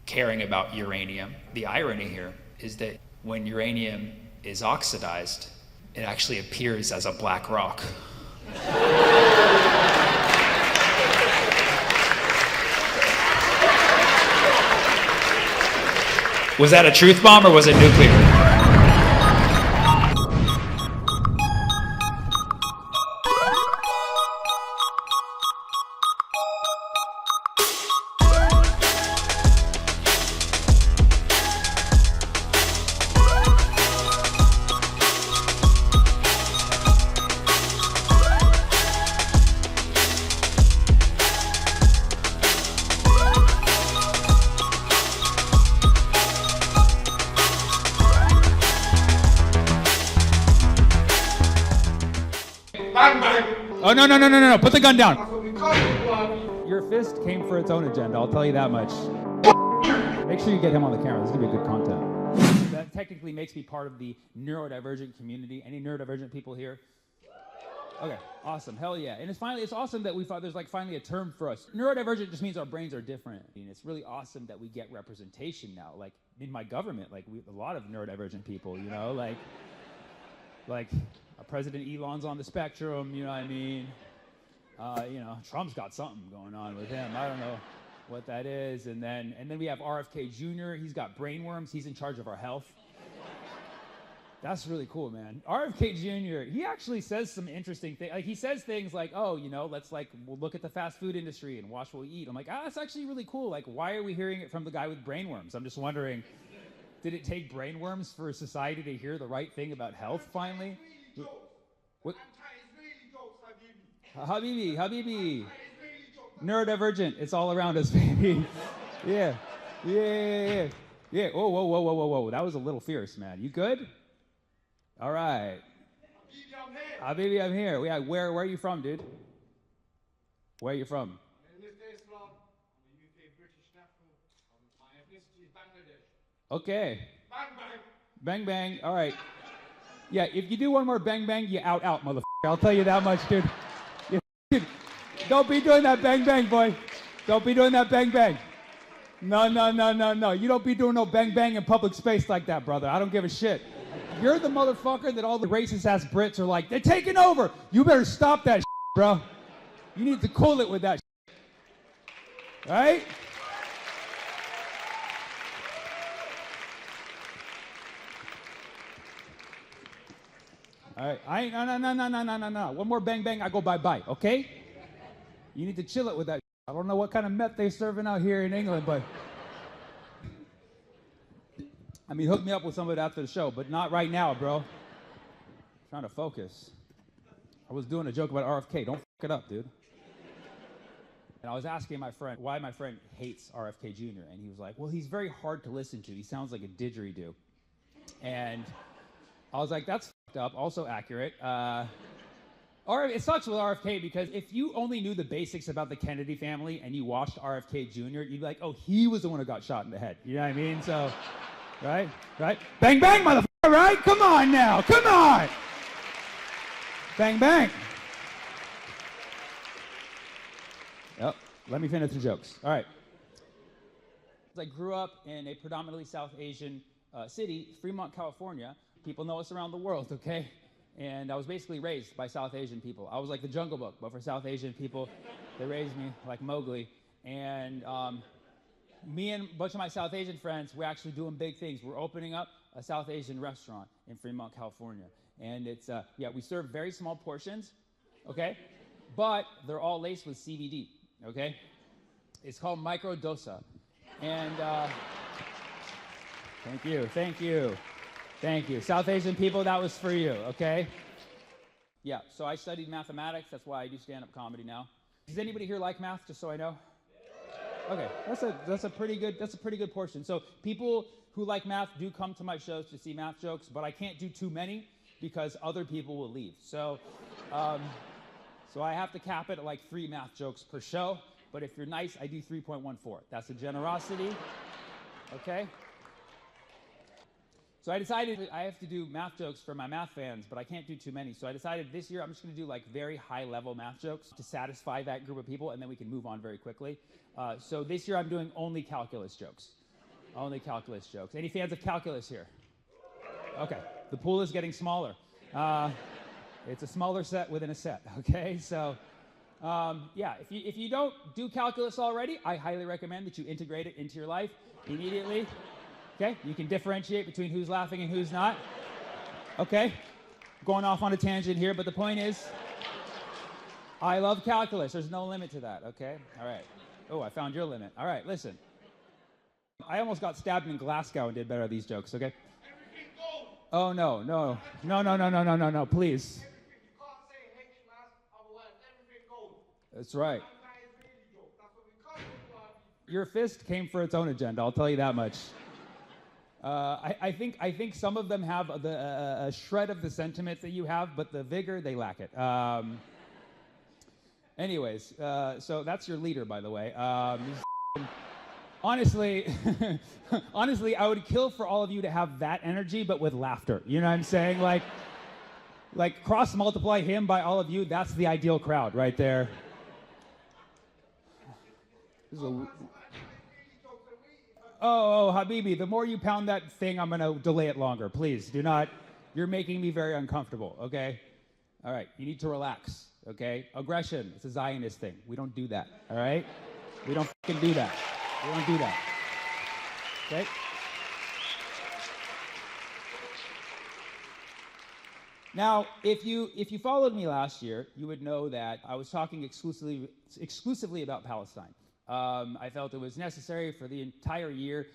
caring about uranium. The irony here is that when uranium is oxidized, it actually appears as a black rock. Was that a truth bomb or was it nuclear? Oh, no. Put the gun down. Your fist came for its own agenda, I'll tell you that much. Make sure you get him on the camera. This is going to be good content. That technically makes me part of the neurodivergent community. Any neurodivergent people here? Okay, awesome. Hell yeah. And it's awesome that we thought there's like finally a term for us. Neurodivergent just means our brains are different. And it's really awesome that we get representation now. Like in my government, like a lot of neurodivergent people, you know, like President Elon's on the spectrum, you know what I mean? You know, Trump's got something going on with him. I don't know what that is. And then we have RFK Jr. He's got brainworms. He's in charge of our health. That's really cool, man. RFK Jr., he actually says some interesting things. Like, he says things like, oh, you know, we'll look at the fast food industry and watch what we eat. I'm like, that's actually really cool. Like, why are we hearing it from the guy with brainworms? I'm just wondering, did it take brainworms for society to hear the right thing about health finally? What? Habibi. Neurodivergent. It's all around us, baby. Yeah. Whoa. That was a little fierce, man. You good? All right. Habibi, I'm here. Yeah, where are you from, dude? Where are you from? Okay. Bang, bang. All right. Yeah, if you do one more bang, bang, you out, motherfucker. I'll tell you that much, dude. Don't be doing that bang, bang, boy. Don't be doing that bang, bang. No. You don't be doing no bang, bang in public space like that, brother. I don't give a shit. You're the motherfucker that all the racist-ass Brits are like, they're taking over. You better stop that shit, bro. You need to cool it with that shit. Right? All right, I ain't, no. One more bang, bang, I go bye-bye, okay? You need to chill it with that. I don't know what kind of meth they're serving out here in England, but... I mean, hook me up with some of it after the show, but not right now, bro. I'm trying to focus. I was doing a joke about RFK. Don't fuck it up, dude. And I was asking my friend why my friend hates RFK Jr., and he was like, well, he's very hard to listen to. He sounds like a didgeridoo. And I was like, that's fucked up, also accurate. It sucks with RFK because if you only knew the basics about the Kennedy family and you watched RFK Jr., you'd be like, oh, he was the one who got shot in the head. You know what I mean? So, right? Bang, bang, motherfucker, right? Come on now, come on! Bang, bang. Yep, let me finish the jokes. All right. I grew up in a predominantly South Asian city, Fremont, California. People know us around the world, okay? And I was basically raised by South Asian people. I was like the Jungle Book, but for South Asian people, they raised me like Mowgli. And me and a bunch of my South Asian friends, we're actually doing big things. We're opening up a South Asian restaurant in Fremont, California. And it's, we serve very small portions, okay? But they're all laced with CBD, okay? It's called Micro Dosa. And thank you. South Asian people, that was for you, okay? Yeah, so I studied mathematics. That's why I do stand-up comedy now. Does anybody here like math, just so I know? Okay, that's a pretty good portion. So people who like math do come to my shows to see math jokes, but I can't do too many because other people will leave. So, so I have to cap it at like 3 math jokes per show. But if you're nice, I do 3.14. That's a generosity, okay? So I decided I have to do math jokes for my math fans, but I can't do too many. So I decided this year I'm just going to do like very high level math jokes to satisfy that group of people, and then we can move on very quickly. So this year I'm doing only calculus jokes. Only calculus jokes. Any fans of calculus here? Okay. The pool is getting smaller. It's a smaller set within a set, okay? So, yeah, if you don't do calculus already, I highly recommend that you integrate it into your life immediately. Okay, you can differentiate between who's laughing and who's not. Okay, going off on a tangent here, but the point is, I love calculus. There's no limit to that, okay? All right. Oh, I found your limit. All right, listen. I almost got stabbed in Glasgow and did better at these jokes, okay? Oh, no, please. That's right. Your fist came for its own agenda, I'll tell you that much. I think some of them have a shred of the sentiment that you have, but the vigor, they lack it. Anyways, so that's your leader, by the way. Honestly, I would kill for all of you to have that energy, but with laughter. You know what I'm saying? Like cross-multiply him by all of you, that's the ideal crowd right there. This is Oh, Habibi, the more you pound that thing, I'm going to delay it longer. Please, do not. You're making me very uncomfortable, okay? All right, you need to relax, okay? Aggression, it's a Zionist thing. We don't do that, all right? We don't fucking do that. We don't do that, okay? Now, if you followed me last year, you would know that I was talking exclusively about Palestine. I felt it was necessary for the entire year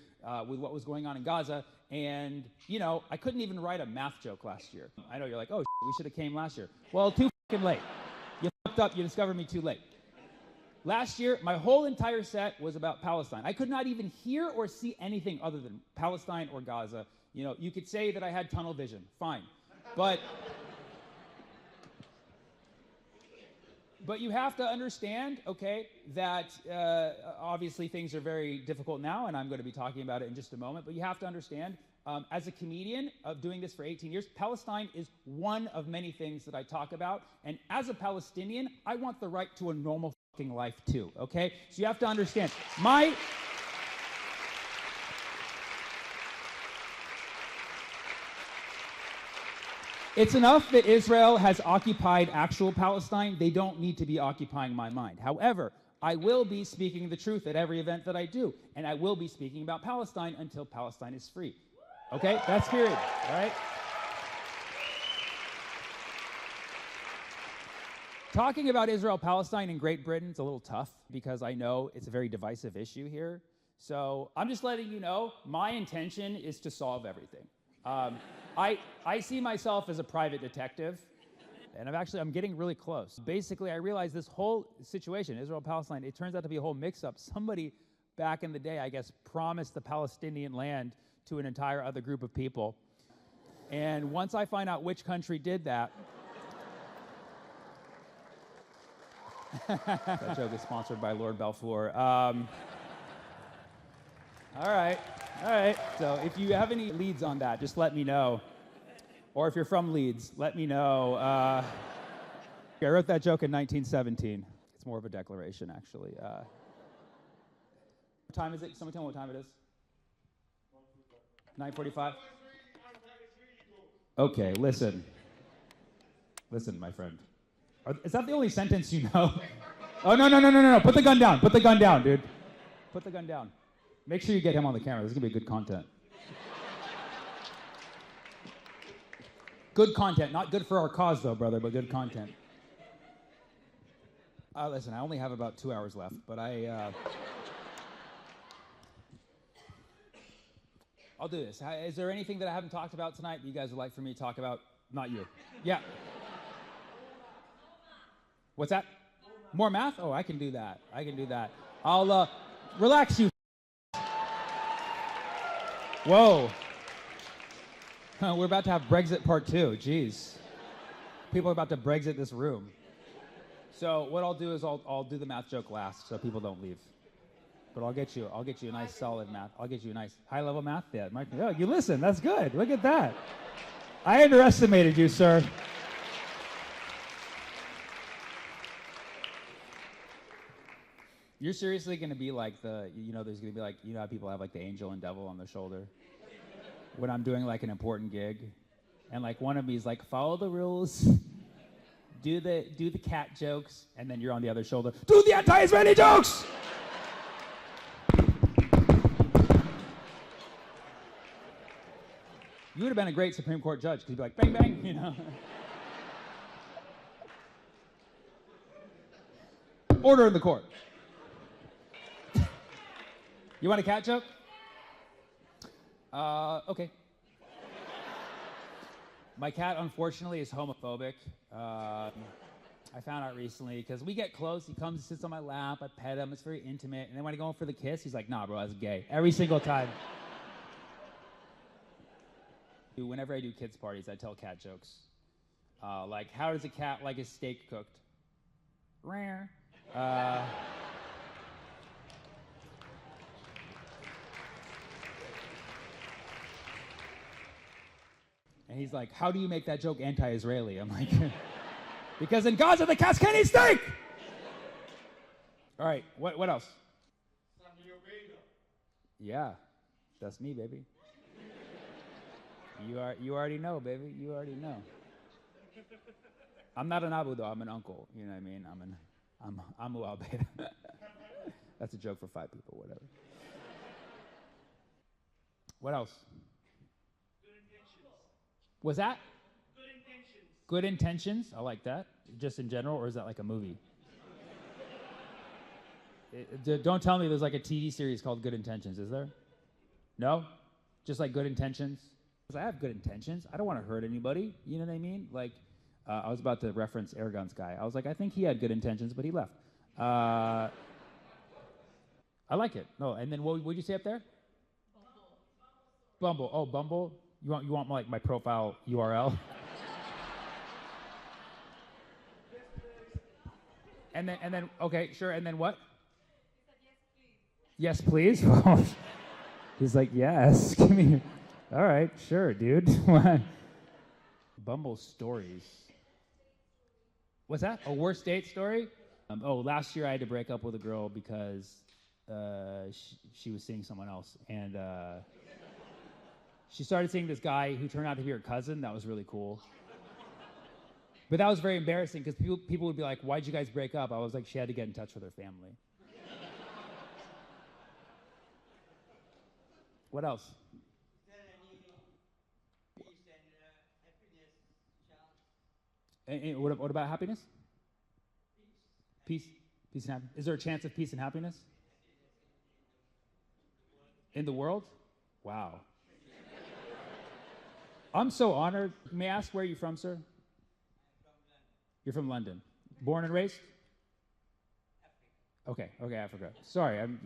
with what was going on in Gaza, and, you know, I couldn't even write a math joke last year. I know you're like, oh, we should have came last year. Well, too fucking late. You fucked up, you discovered me too late. Last year, my whole entire set was about Palestine. I could not even hear or see anything other than Palestine or Gaza. You know, you could say that I had tunnel vision, fine. But you have to understand, okay, that obviously things are very difficult now, and I'm going to be talking about it in just a moment, but you have to understand, as a comedian of doing this for 18 years, Palestine is one of many things that I talk about, and as a Palestinian, I want the right to a normal fucking life too, okay? So you have to understand, It's enough that Israel has occupied actual Palestine. They don't need to be occupying my mind. However, I will be speaking the truth at every event that I do, and I will be speaking about Palestine until Palestine is free. Okay? That's period. All right? Talking about Israel-Palestine in Great Britain is a little tough because I know it's a very divisive issue here. So I'm just letting you know my intention is to solve everything. I see myself as a private detective, and I'm getting really close. Basically, I realized this whole situation, Israel-Palestine, it turns out to be a whole mix-up. Somebody back in the day, I guess, promised the Palestinian land to an entire other group of people. And once I find out which country did that, that joke is sponsored by Lord Balfour. All right. So if you have any leads on that, just let me know. Or if you're from Leeds, let me know. I wrote that joke in 1917. It's more of a declaration, actually. What time is it? Someone tell me what time it is. 9:45? Okay, listen. Listen, my friend. Is that the only sentence you know? Oh, no. Put the gun down. Put the gun down, dude. Put the gun down. Make sure you get him on the camera. This is going to be good content. Good content. Not good for our cause, though, brother, but good content. Listen, I only have about 2 hours left, but I'll do this. Is there anything that I haven't talked about tonight that you guys would like for me to talk about? Not you. Yeah. What's that? More math? Oh, I can do that. I'll, relax, you. Whoa. We're about to have Brexit Part 2. Jeez. People are about to Brexit this room. So what I'll do is I'll do the math joke last so people don't leave. But I'll get you a nice solid math. I'll get you a nice high-level math. Yeah, oh, you listen. That's good. Look at that. I underestimated you, sir. You're seriously going to be like there's going to be like, how people have like the angel and devil on their shoulder? When I'm doing like an important gig, and like one of me is like, follow the rules, do the cat jokes, and then you're on the other shoulder, do the anti-Israeli jokes! You would have been a great Supreme Court judge, because you'd be like, bang, bang, Order in the court. You want a cat joke? Okay. My cat, unfortunately, is homophobic. I found out recently, because we get close. He comes, sits on my lap, I pet him, it's very intimate. And then when I go in for the kiss, he's like, nah, bro, that's gay. Every single time. Whenever I do kids' parties, I tell cat jokes. Like, how does a cat like his steak cooked? Rare. And he's like, how do you make that joke anti-Israeli? I'm like, because in Gaza, the cats can't eat steak! All right, what else? Sammy Obeid. Yeah, that's me, baby. You already know, baby. You already know. I'm not an Abu though. I'm an uncle. You know what I mean? I'm Amu Obeid. That's a joke for 5 people. Whatever. What else? Good intentions. Was that? Good intentions. Good intentions. I like that. Just in general, or is that like a movie? Don't tell me there's like a TV series called Good Intentions. Is there? No? Just like Good Intentions. I have good intentions. I don't want to hurt anybody. You know what I mean? Like, I was about to reference Aragon's guy. I was like, I think he had good intentions, but he left. I like it. No, and then what would you say up there? Bumble. Oh, Bumble. You want like my profile URL? and then okay, sure. And then what? Yes, please. Yes, please. He's like, yes. Give me. All right, sure, dude. Bumble stories. What's that? A worst date story? Last year I had to break up with a girl because she was seeing someone else. And she started seeing this guy who turned out to be her cousin. That was really cool. But that was very embarrassing because people would be like, why'd you guys break up? I was like, she had to get in touch with her family. What else? And what about happiness? Peace and happiness. Is there a chance of peace and happiness? In the world? Wow. I'm so honored. May I ask where you're from, sir? You're from London. Born and raised? Okay, Africa. Sorry, I'm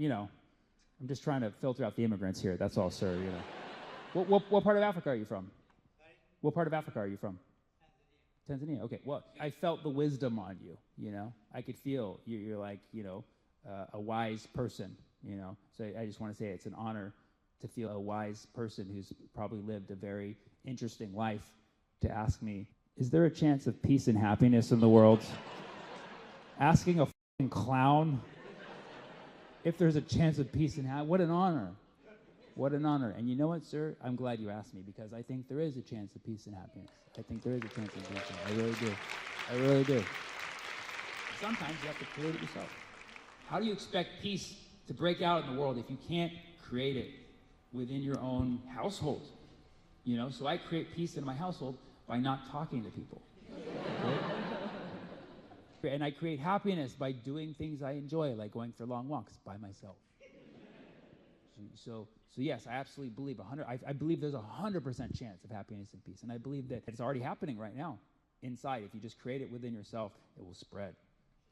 just trying to filter out the immigrants here. That's all, sir. What part of Africa are you from? What part of Africa are you from? Tanzania. Okay. Well, I felt the wisdom on you. I could feel you're like a wise person. So I just want to say it's an honor to feel a wise person who's probably lived a very interesting life to ask me, is there a chance of peace and happiness in the world? Asking a f***ing clown if there's a chance of peace and happiness. What an honor. What an honor. And you know what, sir? I'm glad you asked me because I think there is a chance of peace and happiness. I think there is a chance of peace. I really do. I really do. Sometimes you have to create it yourself. How do you expect peace to break out in the world if you can't create it within your own household? So I create peace in my household by not talking to people. Okay? And I create happiness by doing things I enjoy, like going for long walks by myself. So yes, I absolutely believe I believe there's 100% chance of happiness and peace. And I believe that it's already happening right now inside. If you just create it within yourself, it will spread.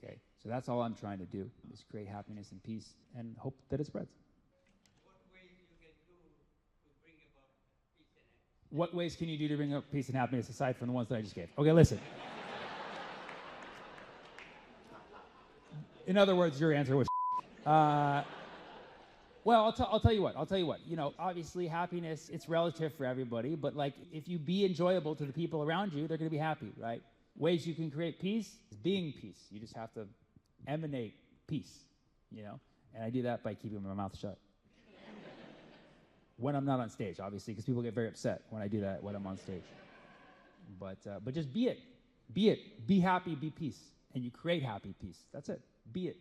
Okay? So that's all I'm trying to do, is create happiness and peace and hope that it spreads. What ways can you do to bring up peace and happiness aside from the ones that I just gave? Okay, listen. In other words, your answer was Well, I'll tell you what. You know, obviously happiness, it's relative for everybody, but like if you be enjoyable to the people around you, they're going to be happy, right? Ways you can create peace is being peace. You just have to emanate peace, you know? And I do that by keeping my mouth shut. When I'm not on stage, obviously, because people get very upset when I do that when I'm on stage. But just be it. Be it. Be happy, be peace. And you create happy peace. That's it. Be it.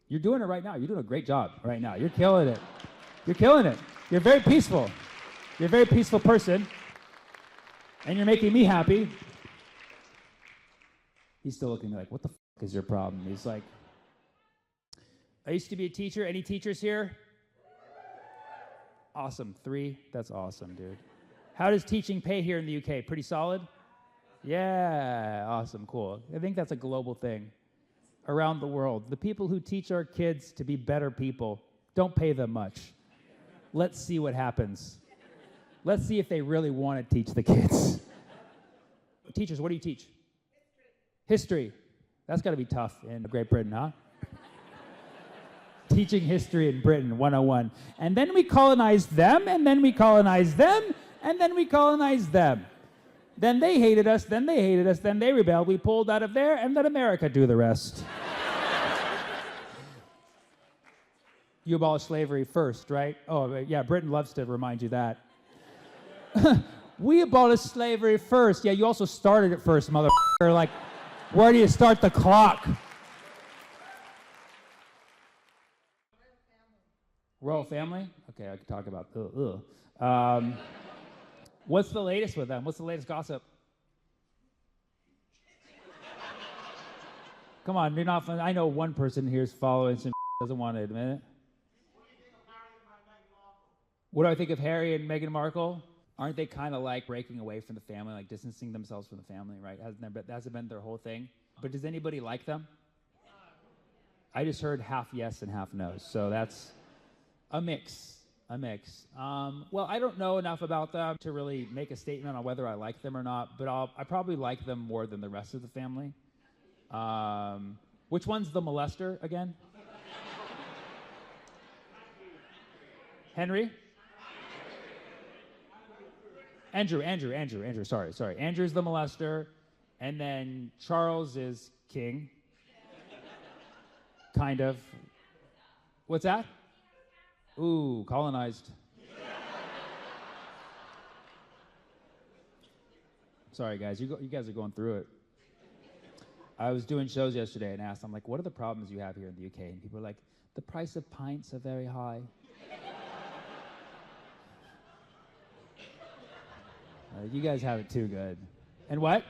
You're doing it right now. You're doing a great job right now. You're killing it. You're killing it. You're very peaceful. You're a very peaceful person. And you're making me happy. He's still looking at me like, what the fuck is your problem? He's like, I used to be a teacher. Any teachers here? Awesome. 3. That's awesome, dude. How does teaching pay here in the UK? Pretty solid? Yeah. Awesome. Cool. I think that's a global thing around the world. The people who teach our kids to be better people, don't pay them much. Let's see what happens. Let's see if they really want to teach the kids. Teachers, what do you teach? History. That's got to be tough in Great Britain, huh? Teaching history in Britain, 101. And then we colonized them, and then we colonized them, and then we colonized them. Then they hated us, then they hated us, then they rebelled. We pulled out of there and let America do the rest. You abolished slavery first, right? Oh, yeah, Britain loves to remind you that. We abolished slavery first. Yeah, you also started it first, motherfucker. Like, where do you start the clock? Royal family? Okay, I could talk about what's the latest with them? What's the latest gossip? Come on, you're not. I know one person here is following some doesn't want to admit it. What do I think of Harry and Meghan Markle? Aren't they kind of like breaking away from the family, like distancing themselves from the family, right? Hasn't been their whole thing? But does anybody like them? I just heard half yes and half no, so that's a mix. Well, I don't know enough about them to really make a statement on whether I like them or not, but I probably like them more than the rest of the family. Which one's the molester again? Henry? Andrew, sorry. Andrew's the molester, and then Charles is king. Kind of. What's that? Ooh, colonized. Sorry, guys. You guys are going through it. I was doing shows yesterday and asked, I'm like, what are the problems you have here in the UK? And people were like, the price of pints are very high. You guys have it too good. And what?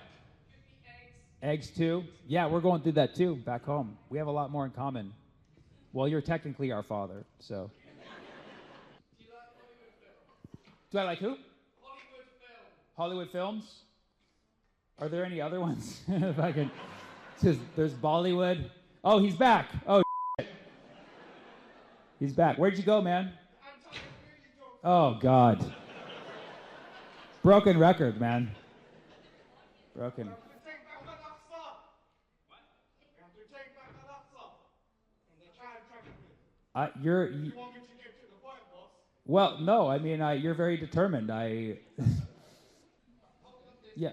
Eggs too? Yeah, we're going through that too back home. We have a lot more in common. Well, you're technically our father, so. Do I like who? Hollywood films. Are there any other ones? If I can. There's Bollywood. Oh, he's back. Oh, shit. He's back. Where'd you go, man? Oh, God. Broken record, man. Broken. Well, no, I mean, you're very determined. Yeah.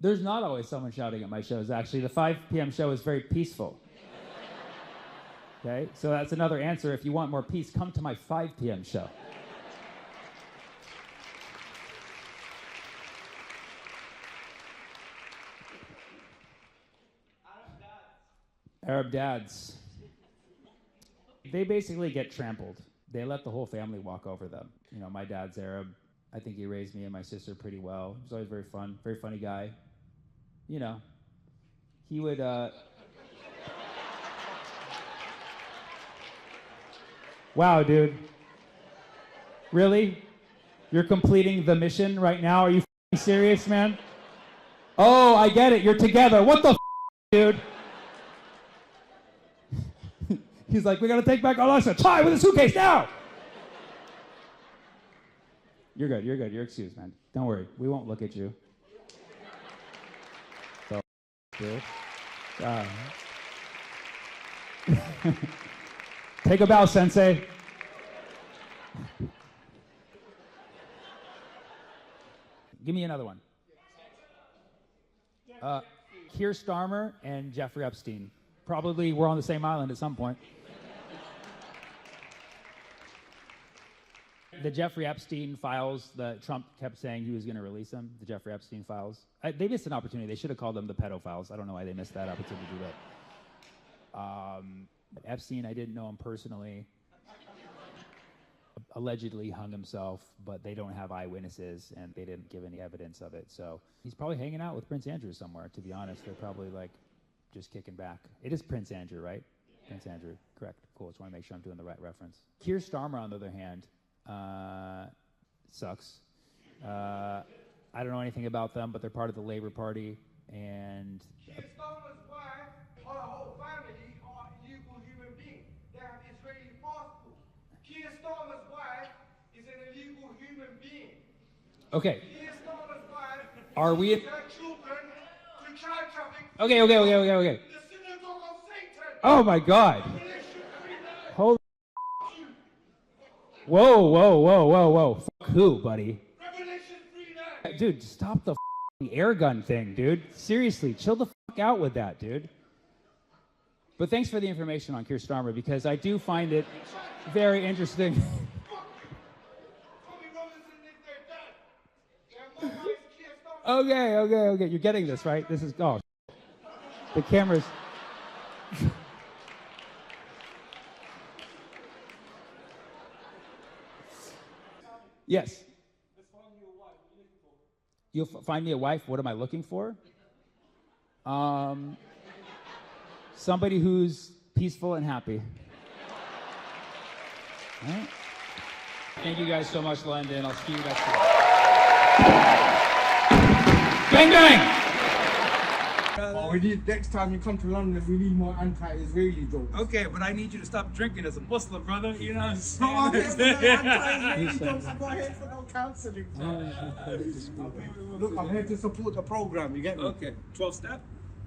There's not always someone shouting at my shows, actually. The 5 p.m. show is very peaceful. Okay, so that's another answer. If you want more peace, come to my 5 p.m. show. Arab dads. They basically get trampled. They let the whole family walk over them. You know, my dad's Arab. I think he raised me and my sister pretty well. He was always very fun, very funny guy. You know, he would, Wow, dude. Really? You're completing the mission right now? Are you serious, man? Oh, I get it. You're together. What the dude? He's like, we gotta take back Alaska. Tie with a suitcase now! You're good. You're excused, man. Don't worry. We won't look at you. So, dude. Take a bow, Sensei. Give me another one. Keir Starmer and Jeffrey Epstein. Probably we're on the same island at some point. The Jeffrey Epstein files that Trump kept saying he was going to release them, the Jeffrey Epstein files. They missed an opportunity. They should have called them the pedophiles. I don't know why they missed that opportunity to do that. Epstein, I didn't know him personally. Allegedly hung himself, but they don't have eyewitnesses and they didn't give any evidence of it. So he's probably hanging out with Prince Andrew somewhere, to be honest. They're probably like just kicking back. It is Prince Andrew, right? Yeah. Prince Andrew, correct. Cool, just want to make sure I'm doing the right reference. Keir Starmer, on the other hand, sucks. I don't know anything about them, but they're part of the Labour Party, and Keir Starmer's wife, her whole family are illegal human beings. They have Israeli passports. Keir Starmer's wife is an illegal human being. okay. Keir Starmer's wife Are we? her children to child traffic. Okay. The synagogue of Satan. Oh my God! Revelation 3:9. Holy! Whoa! Fuck who, buddy? Revelation 3:9. Dude, stop the air gun thing, dude. Seriously, chill the fuck out with that, dude. But thanks for the information on Keir Starmer, because I do find it very interesting. Tommy Robinson is their dad. They have more rights than Keir Starmer. Okay. You're getting this, right? This is, oh, the camera's... Yes. You'll find me a wife. What am I looking for? Somebody who's peaceful and happy. All right. Thank you guys so much, London. I'll see you next time. Bang, bang! We need, next time you come to London, we need more anti-Israeli jokes. Okay, but I need you to stop drinking as a Muslim, brother. You know what I'm saying? No, I'm here for no anti-Israeli jokes. I'm not here for no counseling. Look, I'm here to support the program. You get me? Okay, 12 step.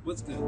What's good?